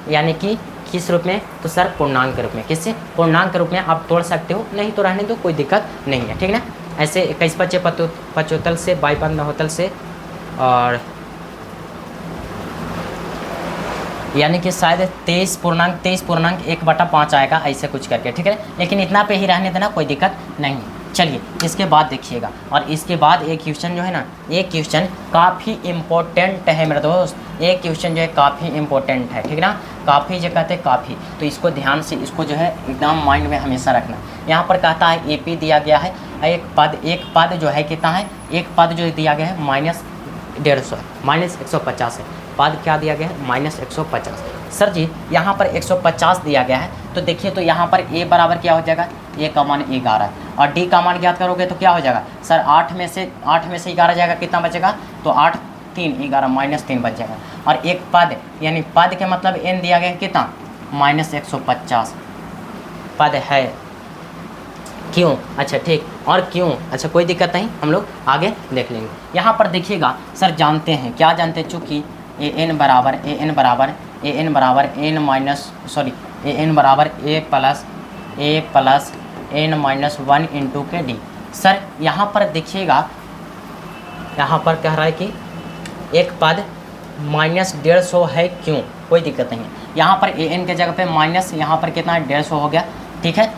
यानी कि किस रूप में, तो सर पूर्णांक रूप में। किससे, पूर्णांक के रूप में आप तोड़ सकते हो, नहीं तो रहने दो, कोई दिक्कत नहीं है, ठीक है ना। ऐसे 21 बच्चे 75 से 52 होतल से, और यानी कि शायद 23.1/5 आएगा, ऐसे कुछ करके, ठीक है। लेकिन इतना पे ही रहने देना, कोई दिक्कत नहीं है। चलिए इसके बाद देखिएगा, और इसके बाद एक क्वेश्चन जो है ना, ये क्वेश्चन काफ़ी इम्पोर्टेंट है मेरे दोस्त, ये क्वेश्चन जो है काफ़ी इम्पोर्टेंट है, ठीक है ना। काफ़ी जो कहते हैं काफ़ी, तो इसको ध्यान से, इसको जो है एकदम माइंड में हमेशा रखना। यहाँ पर कहता है AP दिया गया है, एक पद जो है कितना है, एक पद जो दिया गया है -150 -150 है। पद क्या दिया गया है, -150। सर जी यहाँ पर 150 दिया गया है, तो देखिए तो यहाँ पर A बराबर क्या हो जाएगा, A का मान 11 और D का मान ज्ञात करोगे तो क्या हो जाएगा सर, 8 में से 11 जाएगा, कितना बचेगा, तो 8 3 11 -3 बच जाएगा। और एक पद, यानी पद के मतलब n दिया गया है कितना, -150 पद है। क्यों, अच्छा ठीक, और क्यों, अच्छा कोई दिक्कत नहीं, हम लोग आगे देख लेंगे। यहाँ पर देखिएगा सर, जानते हैं क्या जानते हैं, चूँकि an बराबर a प्लस n-1 इंटू के डी। सर यहाँ पर देखिएगा, यहाँ पर कह रहा है कि एक पद -150 है, क्यों, कोई दिक्कत नहीं है। यहाँ पर an के जगह पे माइनस, यहाँ पर कितना है, 150 हो गया, ठीक है।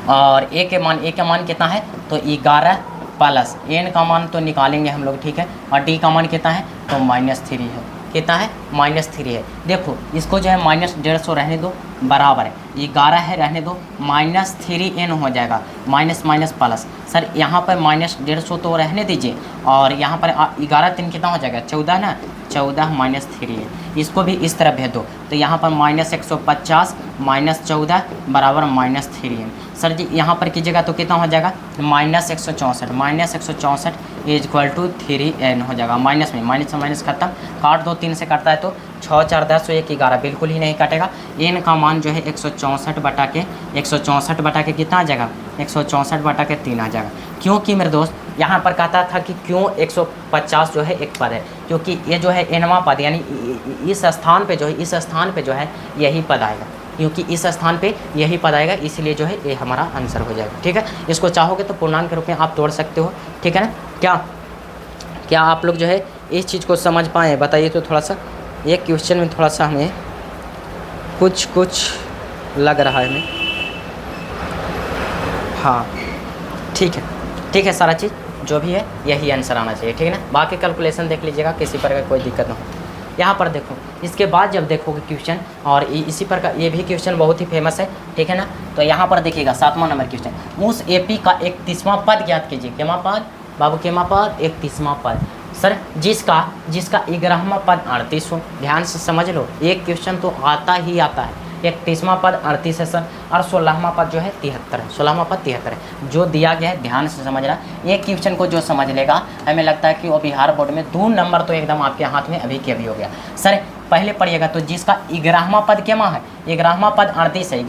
और a के मान कितना है, तो 11 प्लस n का मान तो निकालेंगे हम लोग, ठीक है। और d का मान कितना है, तो -3 है, कितना है, -3 है। देखो इसको जो है -150 रहने दो, बराबर है 11 है, रहने दो, -3n हो जाएगा, माइनस प्लस। सर यहाँ पर -150 तो रहने दीजिए, और यहाँ पर 11 3 कितना हो जाएगा, 14 ना, 14 -3 है। इसको भी इस तरह भेज दो, तो यहाँ पर -150 -14 बराबर -3 है। सर जी यहाँ पर कीजिएगा तो कितना हो जाएगा, -164 इक्वल टू 3n हो जाएगा। माइनस में माइनस से माइनस खत्म, काट दो, 3 से कटता है तो 6 4 10 1 11, बिल्कुल ही नहीं कटेगा। n का मान जो है 164/164 कितना आ जाएगा, 164/3 आ जाएगा। क्योंकि मेरे दोस्त यहाँ पर कहता था कि क्यों 150 जो है एक पद है, क्योंकि ये जो है nवां पद, यानी इस स्थान पे जो है यही पद आएगा, क्योंकि इस स्थान पे यही पद आएगा, इसलिए जो है ये हमारा आंसर हो जाएगा, ठीक है। इसको चाहोगे तो पूर्णांक के रूप में आप तोड़ सकते हो, ठीक है ना। क्या आप लोग जो है इस चीज़ को समझ पाए, बताइए तो थोड़ा सा। एक क्वेश्चन में थोड़ा सा हमें कुछ लग रहा है हमें, हाँ ठीक है, सारा चीज़ जो भी है यही आंसर आना चाहिए, ठीक है ना। बाकी कैलकुलेशन देख लीजिएगा, किसी प्रकार कोई दिक्कत ना हो। यहाँ पर देखो, इसके बाद जब देखोगे क्वेश्चन, और इसी प्रकार ये भी क्वेश्चन बहुत ही फेमस है, ठीक है ना। तो यहाँ पर देखिएगा 7वां नंबर क्वेश्चन, उस AP का 31वां पद ज्ञात कीजिए। केमा पद बाबू, केमा पद, 31वां पद। सर जिसका 11वां पद 38 हो, ध्यान से समझ लो, एक क्वेश्चन तो आता ही आता है। 31वां पद 38 है सर, और 16वां पद जो है 73 है, 16वां पद 73 है, जो दिया गया है, ध्यान से समझना। एक क्वेश्चन को जो समझ लेगा, हमें लगता है कि वो बिहार बोर्ड में 2 नंबर तो एकदम आपके हाथ में अभी के अभी हो गया। सर पहले पढ़िएगा, तो जिसका 11वां पद क्या है, 11वां पद 38 है,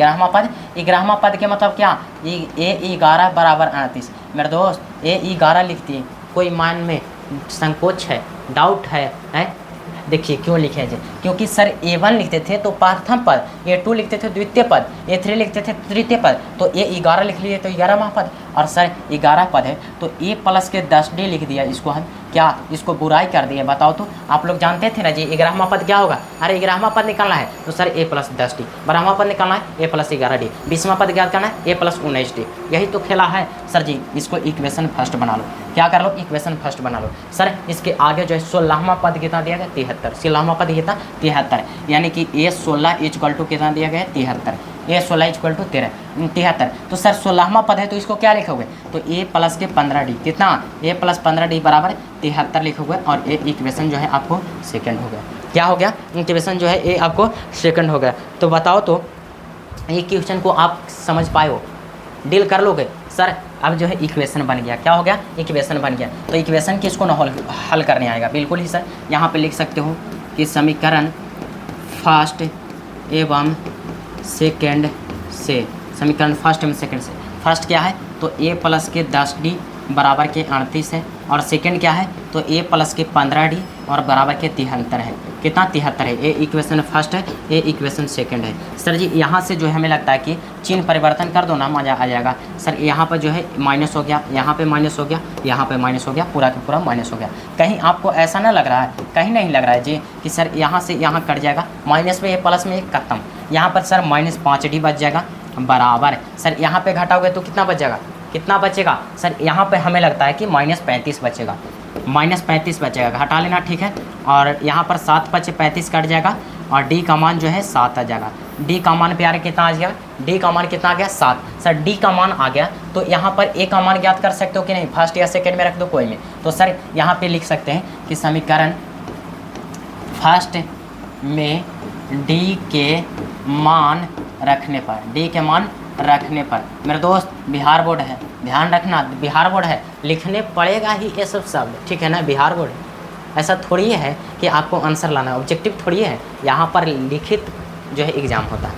11वां पद के मतलब क्या, A11 बराबर 38। मेरे दोस्त A11 लिखती है, कोई मान में संकोच है, डाउट है? देखिए क्यों लिखे हैं, क्योंकि सर A1 लिखते थे तो प्रथम पद, A2 लिखते थे द्वितीय पद, A3 लिखते थे तृतीय पद, तो A11 लिख लिए तो 11वां पद, और सर 11 पद है, तो ए प्लस के 10d लिख दिया, इसको हम क्या, इसको बुराई कर दिए। बताओ तो आप लोग जानते थे ना जी 11वां पद क्या होगा, अरे 11वां पद निकालना है तो सर a प्लस 10d, 12वां पद निकालना है a प्लस 11d, 20वां पद ज्ञात करना है a प्लस 19d। यही तो खेला है सर जी। इसको इक्वेशन फर्स्ट बना लो, क्या कर लो, इक्वेशन फर्स्ट बना लो। सर इसके आगे जो है 16वां पद कितना दिया गया, 73, 16वां पद कितना 73, यानी कि a 16 इक्वल टू कितना दिया गया 73, a 16 इक्वल टू 73। तो सर 16वां पद है तो इसको क्या लिखोगे, तो a प्लस के 15d, कितना a प्लस 15d बराबर 73 लिखोगे, और ये इक्वेशन जो है आपको सेकंड हो गया। क्या हो गया, इक्वेशन जो है ये आपको सेकंड हो गया। तो बताओ तो ये क्वेश्चन को आप समझ पाए हो, डील कर लोगे सर। अब जो है इक्वेशन बन गया, क्या हो गया, इक्वेशन बन गया। तो इक्वेशन किसको ना हल करने आएगा, बिल्कुल ही सर यहाँ पे लिख सकते हो कि समीकरण फर्स्ट एवं सेकेंड से, समीकरण फर्स्ट एवं सेकेंड से, फर्स्ट क्या है तो a प्लस के 10d बराबर के 38 है, और सेकेंड क्या है तो a प्लस के 15d और बराबर के 73 है, कितना 73 है। ये इक्वेशन फर्स्ट है, ये इक्वेशन सेकंड है। सर जी यहाँ से जो है हमें लगता है कि चिन्ह परिवर्तन कर दो ना, मज़ा आ जाएगा। सर यहाँ पर जो है माइनस हो गया, यहाँ पे माइनस हो गया, यहाँ पे माइनस हो गया, पूरा का पूरा माइनस हो गया। कहीं आपको ऐसा ना लग रहा है, कहीं नहीं लग रहा है जी कि सर यहाँ से यहाँ कट जाएगा, माइनस में ये प्लस में एक खत्म, यहाँ पर सर माइनस 5d बच जाएगा बराबर। सर यहाँ पे घटाओगे तो कितना बच जाएगा, कितना बचेगा सर, यहाँ पे हमें लगता है कि माइनस 35 बचेगा, माइनस 35 बचेगा, घटा लेना ठीक है। और यहाँ पर 7 5 35 कट जाएगा, और d का मान जो है 7 आ जाएगा। d का मान प्यारे कितना आ गया, d का मान कितना आ गया 7। सर d का मान आ गया तो यहाँ पर a का मान ज्ञात कर सकते हो कि नहीं, फर्स्ट या सेकेंड में रख दो कोई में। तो सर यहाँ पे लिख सकते हैं कि समीकरण फर्स्ट में d के मान रखने पर, d के मान रखने पर, मेरे दोस्त बिहार बोर्ड है, ध्यान रखना बिहार बोर्ड है, लिखने पड़ेगा ही ये सब शब्द, ठीक है ना, बिहार बोर्ड है। ऐसा थोड़ी है कि आपको आंसर लाना है, ऑब्जेक्टिव थोड़ी है, यहाँ पर लिखित जो है एग्ज़ाम होता है,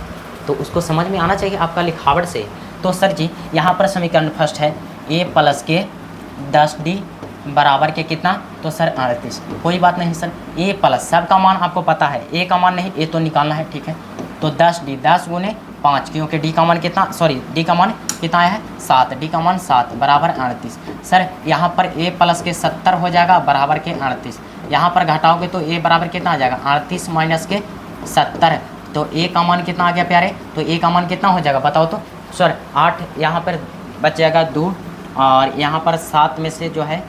तो उसको समझ में आना चाहिए आपका लिखावट से। तो सर जी यहाँ पर समीकरण फर्स्ट है a प्लस के 10d बराबर के कितना, तो सर 38, कोई बात नहीं सर, a प्लस सबका मान आपको पता है, a का मान नहीं, a तो निकालना है ठीक है। तो 10d 10 गुने 5, क्योंकि d का मान कितना, सॉरी d का मान कितना है 7, d का मान 7 बराबर 38। सर यहाँ पर a प्लस के 70 हो जाएगा बराबर के 38, यहाँ पर घटाओगे तो a बराबर कितना आ जाएगा 38 माइनस के 70, तो a का मान कितना आ गया प्यारे, तो a का मान कितना हो जाएगा बताओ तो सर 8, यहाँ पर बच जाएगा 2, और यहाँ पर 7 में से जो है,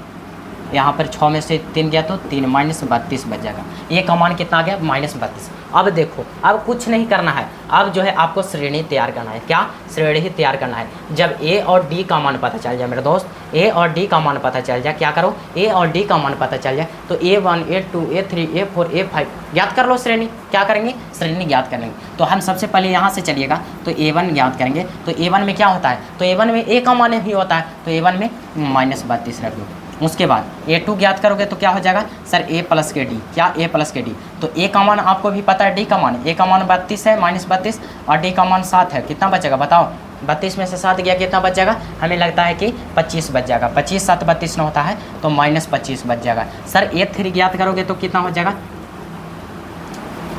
यहाँ पर 6 में से 3 गया तो 3 माइनस 32 बच जाएगा। ये का मान कितना आ गया माइनस 32। अब देखो अब कुछ नहीं करना है, अब जो है आपको श्रेणी तैयार करना है, क्या श्रेणी ही तैयार करना है। जब a और d का मान पता चल जाए मेरे दोस्त, a और d का मान पता चल जाए, क्या करो a और d का मान पता चल जाए तो a1 a2 a3 a4 a5 ज्ञात कर लो श्रेणी, क्या करेंगे श्रेणी ज्ञात कर लेंगे। तो हम सबसे पहले यहाँ से चलिएगा तो a1 ज्ञात करेंगे, तो a1 में क्या होता है, तो a1 में a का मान ही होता है, तो a1 में माइनस 32 रख दो। उसके बाद a2 ज्ञात करोगे तो क्या हो जाएगा सर a प्लस के d, क्या a प्लस के d, तो a का मान आपको भी पता है, d का मान, a का मान 32 है माइनस 32, और d का मान 7 है, कितना बचेगा बताओ, 32 में से 7 गया कितना बच जाएगा, हमें लगता है कि 25 बच जाएगा, 25 7 32 न होता है तो माइनस 25 बच जाएगा। सर a3 ज्ञात करोगे तो कितना हो जाएगा,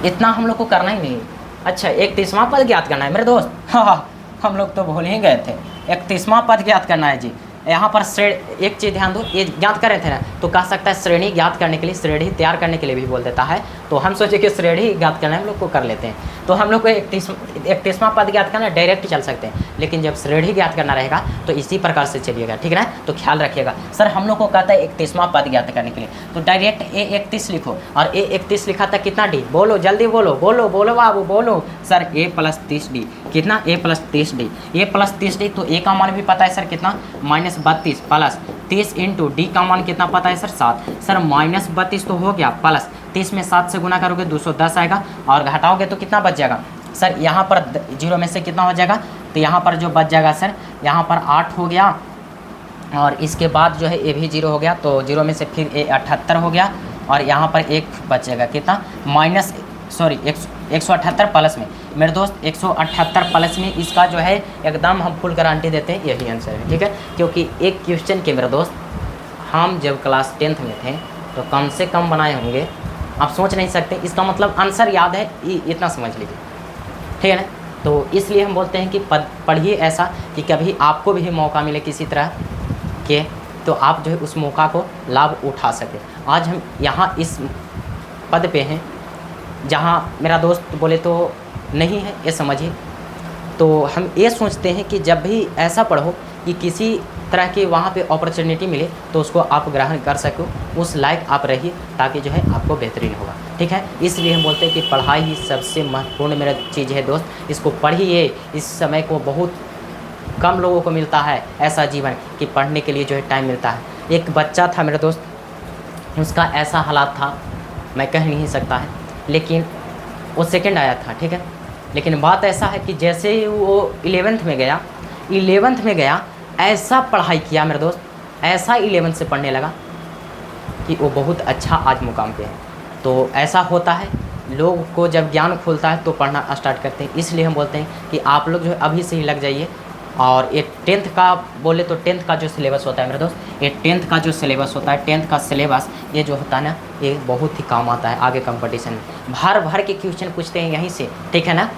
इतना हम लोग को करना ही नहीं। अच्छा 31वां पद ज्ञात करना है मेरे दोस्त, हाँ हम लोग तो भूल ही गए थे, 31वां पद ज्ञात करना है जी। यहाँ पर श्रेणी, एक चीज़ ध्यान दो, ये ज्ञात कर रहे थे ना तो कह सकता है श्रेणी ज्ञात करने के लिए, श्रेणी तैयार करने के लिए भी बोल देता है, तो हम सोचे कि श्रेणी ज्ञात करना हम लोग को कर लेते हैं, तो हम लोग को 31वां पद ज्ञात करना डायरेक्ट चल सकते हैं, लेकिन जब श्रेणी ज्ञात करना रहेगा तो इसी प्रकार से चलिएगा, ठीक है ना। तो ख्याल रखिएगा सर हम लोग को कहता है 31वां पद ज्ञात करने के लिए, तो डायरेक्ट a31 लिखो, और a31 लिखा था कितना d, बोलो जल्दी बोलो बोलो बोलो बाबू बोलो सर a प्लस 30d, कितना a plus 30d, a plus 30d, तो a का मान भी पता है सर कितना माइनस 32 प्लस 30 इंटू डी का मान कितना पता है सर 7, सर माइनस 32 तो हो गया, प्लस 30 में 7 से गुना करोगे 210 आएगा, और घटाओगे तो कितना बच जाएगा सर, यहाँ पर 0 में से कितना हो जाएगा, तो यहाँ पर जो बच जाएगा सर यहाँ पर 8 हो गया, और इसके बाद जो है ए भी 0 हो गया, तो 0 में से फिर ए 78 हो गया, और यहाँ पर एक बचेगा कितना माइनस, सॉरी 178 प्लस में मेरे दोस्त 178 प्लस में, इसका जो है एकदम हम फुल गारंटी देते हैं यही आंसर है, ठीक है। क्योंकि एक क्वेश्चन के मेरे दोस्त हम जब क्लास 10th में थे तो कम से कम बनाए होंगे, आप सोच नहीं सकते, इसका मतलब आंसर याद है, इतना समझ लीजिए, ठीक है ना। तो इसलिए हम बोलते हैं कि पढ़िए ऐसा कि कभी आपको भी मौका मिले किसी तरह के, तो आप जो है उस मौका को लाभ उठा सके। आज हम यहाँ इस पद पे हैं जहाँ मेरा दोस्त बोले तो नहीं है, ये समझिए। तो हम ये सोचते हैं कि जब भी ऐसा पढ़ो कि किसी तरह की वहाँ पे अपॉर्चुनिटी मिले तो उसको आप ग्रहण कर सको, उस लायक आप रहिए, ताकि जो है आपको बेहतरीन होगा। ठीक है, इसलिए हम बोलते हैं कि पढ़ाई ही सबसे महत्वपूर्ण मेरा चीज़ है दोस्त। इसको पढ़िए। इस समय को बहुत कम लोगों को मिलता है ऐसा जीवन कि पढ़ने के लिए जो है टाइम मिलता है। एक बच्चा था मेरा दोस्त, उसका ऐसा हालात था मैं कह नहीं सकता है, लेकिन वो सेकंड आया था। ठीक है, लेकिन बात ऐसा है कि जैसे ही वो 11th में गया ऐसा पढ़ाई किया मेरे दोस्त, ऐसा 11th से पढ़ने लगा कि वो बहुत अच्छा आज मुकाम पे है। तो ऐसा होता है, लोग को जब ज्ञान खुलता है तो पढ़ना स्टार्ट करते हैं। इसलिए हम बोलते हैं कि आप लोग जो है अभी से ही लग जाइए। और ये 10th का बोले तो 10th का जो सिलेबस होता है मेरे दोस्त, ये 10th का जो सिलेबस होता है, 10th का सिलेबस ये जो होता है ना, ये बहुत ही काम आता है आगे कंपटीशन में। भर के क्वेश्चन पूछते हैं यहीं से, ठीक है ना।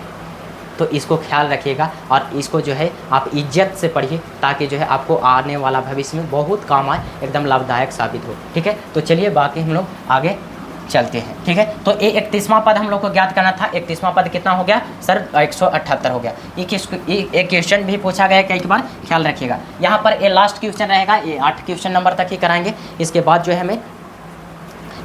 तो इसको ख्याल रखिएगा और इसको जो है आप इज्जत से पढ़िए, ताकि जो है आपको आने वाला भविष्य में बहुत काम आए, एकदम लाभदायक साबित हो। ठीक है, तो चलिए बाकी हम लोग आगे चलते हैं। ठीक है, तो ये 31वां पद हम लोग को ज्ञात करना था। 31वां पद कितना हो गया सर? 178 हो गया। ये क्वेश्चन भी पूछा गया कई बार, ख्याल रखिएगा। यहाँ पर ये लास्ट क्वेश्चन रहेगा, ये 8 क्वेश्चन नंबर तक ही कराएंगे, इसके बाद जो है हमें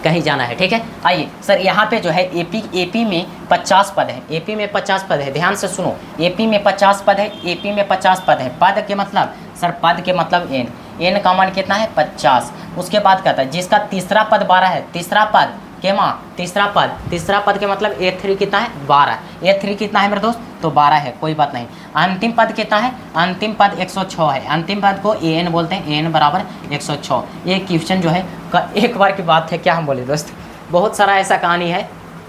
कहीं जाना है। ठीक है, आइए सर, यहाँ पे जो है एपी में 50 पद है। एपी में 50 पद है, ध्यान से सुनो। एपी में 50 पद है, एपी में 50 पद है। पद के मतलब सर, पद के मतलब एन का मान कितना है? 50। उसके बाद कहता है जिसका तीसरा पद 12 है, तीसरा पद के माँ तीसरा पद के मतलब A3 कितना है? 12। A3 कितना है मेरे दोस्त? तो 12 है, कोई बात नहीं। अंतिम पद कितना है? अंतिम पद 106 है। अंतिम पद को AN बोलते हैं, AN बराबर 106। ये क्वेश्चन जो है एक बार की बात है, क्या हम बोले दोस्त, बहुत सारा ऐसा कहानी है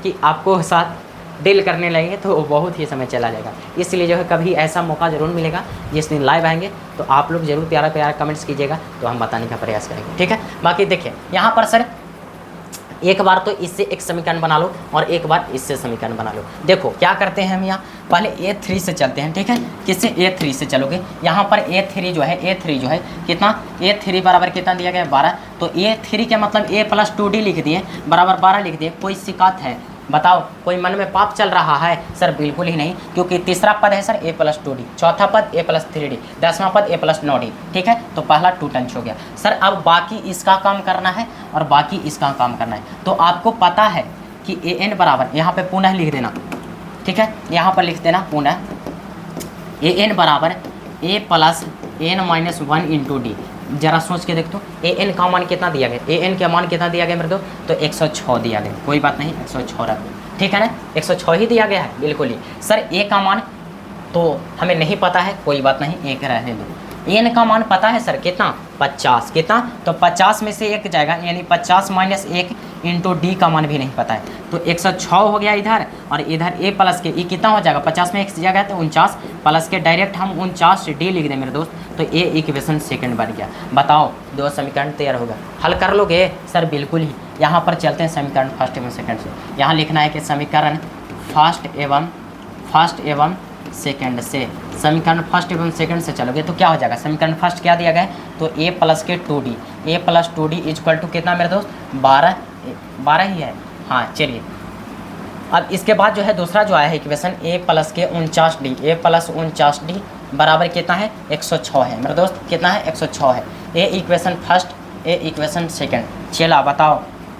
कि आपको साथ डील करने लगेंगे तो बहुत ही समय चला जाएगा। इसलिए जो है कभी ऐसा मौका ज़रूर मिलेगा जिस दिन लाइव आएंगे तो आप लोग ज़रूर प्यारा कमेंट्स कीजिएगा, तो हम बताने का प्रयास करेंगे। ठीक है, बाकी देखिए यहाँ पर सर एक बार तो इससे एक समीकरण बना लो और एक बार इससे समीकरण बना लो। देखो क्या करते हैं हम यहाँ, पहले A3 से चलते हैं। ठीक है, किससे? A3 से चलोगे। यहाँ पर A3 जो है कितना? A3 बराबर कितना दिया गया है? 12। तो A3 के मतलब A+2D लिख दिए, बराबर 12 लिख दिए। कोई शिकायत है? बताओ, कोई मन में पाप चल रहा है? सर बिल्कुल ही नहीं, क्योंकि तीसरा पद है सर A+2D, चौथा पद A+3D, 10वां पद A+9D। ठीक है, तो पहला 2 टंच हो गया सर। अब बाकी इसका काम करना है और बाकी इसका काम करना है। तो आपको पता है कि AN बराबर, यहाँ पे पुनः लिख देना। ठीक है, यहाँ पर लिख देना पुनः, AN बराबर A+N-1 इंटू D। जरा सोच के देख तो, AN का मान कितना दिया गया? AN का मान कितना दिया गया मेरे दोस्त? तो 106 दिया गया। कोई बात नहीं, 106 रख दो। ठीक है ना, 106 ही दिया गया है, बिल्कुल ही। सर A का मान तो हमें नहीं पता है, कोई बात नहीं, एक रहने दो। N का मान पता है सर कितना? 50। कितना? तो 50 में से एक जाएगा, यानी 50 माइनस 1 इंटू D का मान भी नहीं पता है। तो 106 हो गया इधर, और इधर A प्लस के ये कितना हो जाएगा? 50 में 1 जगह तो 49 प्लस के डायरेक्ट हम 49 D लिख दें मेरे दोस्त, तो ये इक्वेशन सेकंड बन गया। बताओ, 2 समीकरण तैयार होगा। हल कर लोगे सर? बिल्कुल ही। यहाँ पर चलते हैं समीकरण फर्स्ट एवं सेकंड से। यहाँ लिखना है कि समीकरण फर्स्ट एवं सेकंड से, समीकरण फर्स्ट एवं सेकंड से चलोगे तो क्या हो जाएगा? समीकरण फर्स्ट क्या दिया गया है? तो A प्लस के 2D, A+2D इक्वल टू कितना मेरे दोस्त? 12 ही है। हाँ चलिए, अब इसके बाद जो है दूसरा जो आया है इक्वेशन A प्लस के 49D बराबर कितना है? 106 है मेरे दोस्त। कितना है? 106 है। ये इक्वेशन फर्स्ट, ये इक्वेशन सेकंड। चला बताओ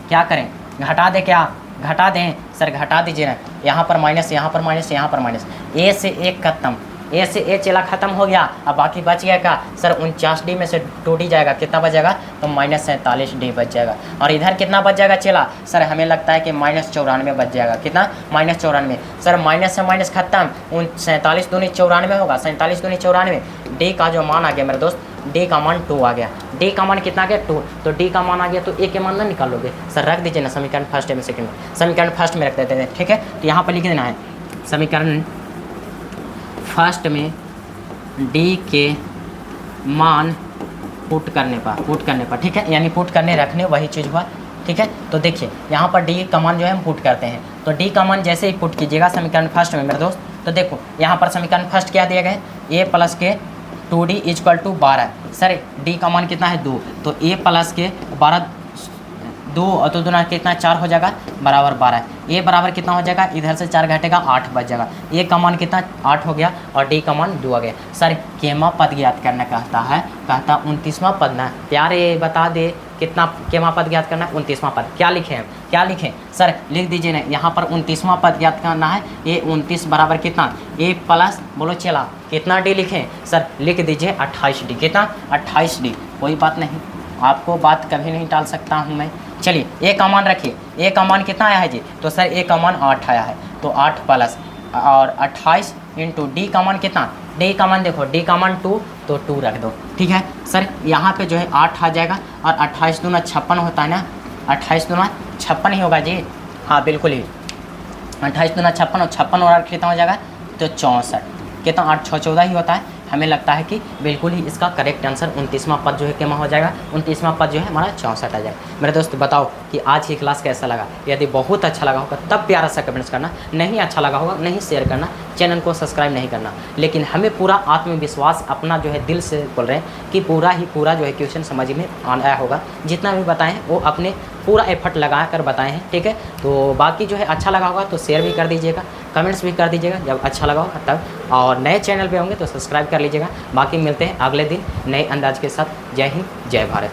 क्या करें? घटा दे क्या? घटा दें सर, घटा दीजिए ना। यहाँ पर माइनस, यहाँ पर माइनस, यहाँ पर माइनस। A से 1 खत्म, A से A चला खत्म हो गया। अब बाकी बच गया क्या सर? 49D में से 2D जाएगा, कितना बच जाएगा? तो -47D बच जाएगा। और इधर कितना बच जाएगा चला? सर हमें लगता है कि -94 बच जाएगा। कितना? -94। सर माइनस से माइनस खत्म, 47 दूनी 94 होगा, 47 दूनी 94। D का जो मान आ गया मेरे दोस्त, D का मान 2 आ गया। D का मान कितना आ गया? 2। तो D का मान आ गया तो A के मान ना निकालोगे सर, रख दीजिए ना समीकरण फर्स्ट में सेकंड में। समीकरण फर्स्ट में रख देते हैं। ठीक है, तो यहाँ पर लिख देना है समीकरण फर्स्ट में D के मान पुट करने पर। ठीक है, यानी पुट करने रखने वही चीज़ हुआ। ठीक है, तो देखिए यहाँ पर D का मान जो है हम पुट करते हैं। तो D का मान जैसे ही पुट कीजिएगा समीकरण फर्स्ट में मेरे दोस्त, तो देखो यहाँ पर समीकरण फर्स्ट क्या दिया गया है, ए प्लस के 2d equal to 12। Sir D का मान कितना है 2, तो ए प्लस के 12 2 और 2 दूना कितना 4 हो जाएगा बराबर 12। ए बराबर कितना हो जाएगा, इधर से 4 घटेगा 8 बच जाएगा। ए का मान कितना 8 हो गया और डी का मान 2 आ गया। सर केमा पद ज्ञात करना कहता है, कहता 29वां पद ना प्यारे बता दे कितना केमा पद ज्ञात करना है, 29वां पद। क्या लिखें हम, क्या लिखें सर, लिख दीजिए ना यहाँ पर 29वां पद ज्ञात करना है। ए 29 बराबर कितना, ए प्लस बोलो चला कितना डी लिखें, सर लिख दीजिए 28d। कितना 28d, कोई बात नहीं, आपको बात कभी नहीं टाल सकता हूँ मैं। चलिए ए का मान रखिए, ए का मान कितना आया है जी, तो सर ए का मान 8 आया है, तो 8 प्लस और 28 इंटू डी का मान कितना, डी का मान देखो डी का मान 2, तो 2 रख दो। ठीक है सर, यहाँ पे जो है 8 आ जाएगा और 28 दूना 56 होता है ना, 28 दूना 56 ही होगा जी, हाँ बिल्कुल ही 28 दूना 56 और 56 और कितना हो जाएगा तो 64, कितना 8 6 14 ही होता है। हमें लगता है कि बिल्कुल ही इसका करेक्ट आंसर 29वां पद जो है क्या हो जाएगा, 29वां पद जो है हमारा 64 आ जाएगा। मेरे दोस्त बताओ कि आज की क्लास कैसा लगा, यदि बहुत अच्छा लगा होगा तब प्यारा सा कमेंट्स करना, नहीं अच्छा लगा होगा नहीं शेयर करना, चैनल को सब्सक्राइब नहीं करना। लेकिन हमें पूरा आत्मविश्वास अपना जो है दिल से बोल रहे हैं कि पूरा जो है क्वेश्चन समझ में आया होगा, जितना भी बताएं वो अपने पूरा एफर्ट लगा कर बताए हैं। ठीक है, तो बाकी जो है अच्छा लगा होगा तो शेयर भी कर दीजिएगा, कमेंट्स भी कर दीजिएगा जब अच्छा लगा होगा तब, और नए चैनल पे होंगे तो सब्सक्राइब कर लीजिएगा। बाकी मिलते हैं अगले दिन नए अंदाज के साथ। जय हिंद जय भारत।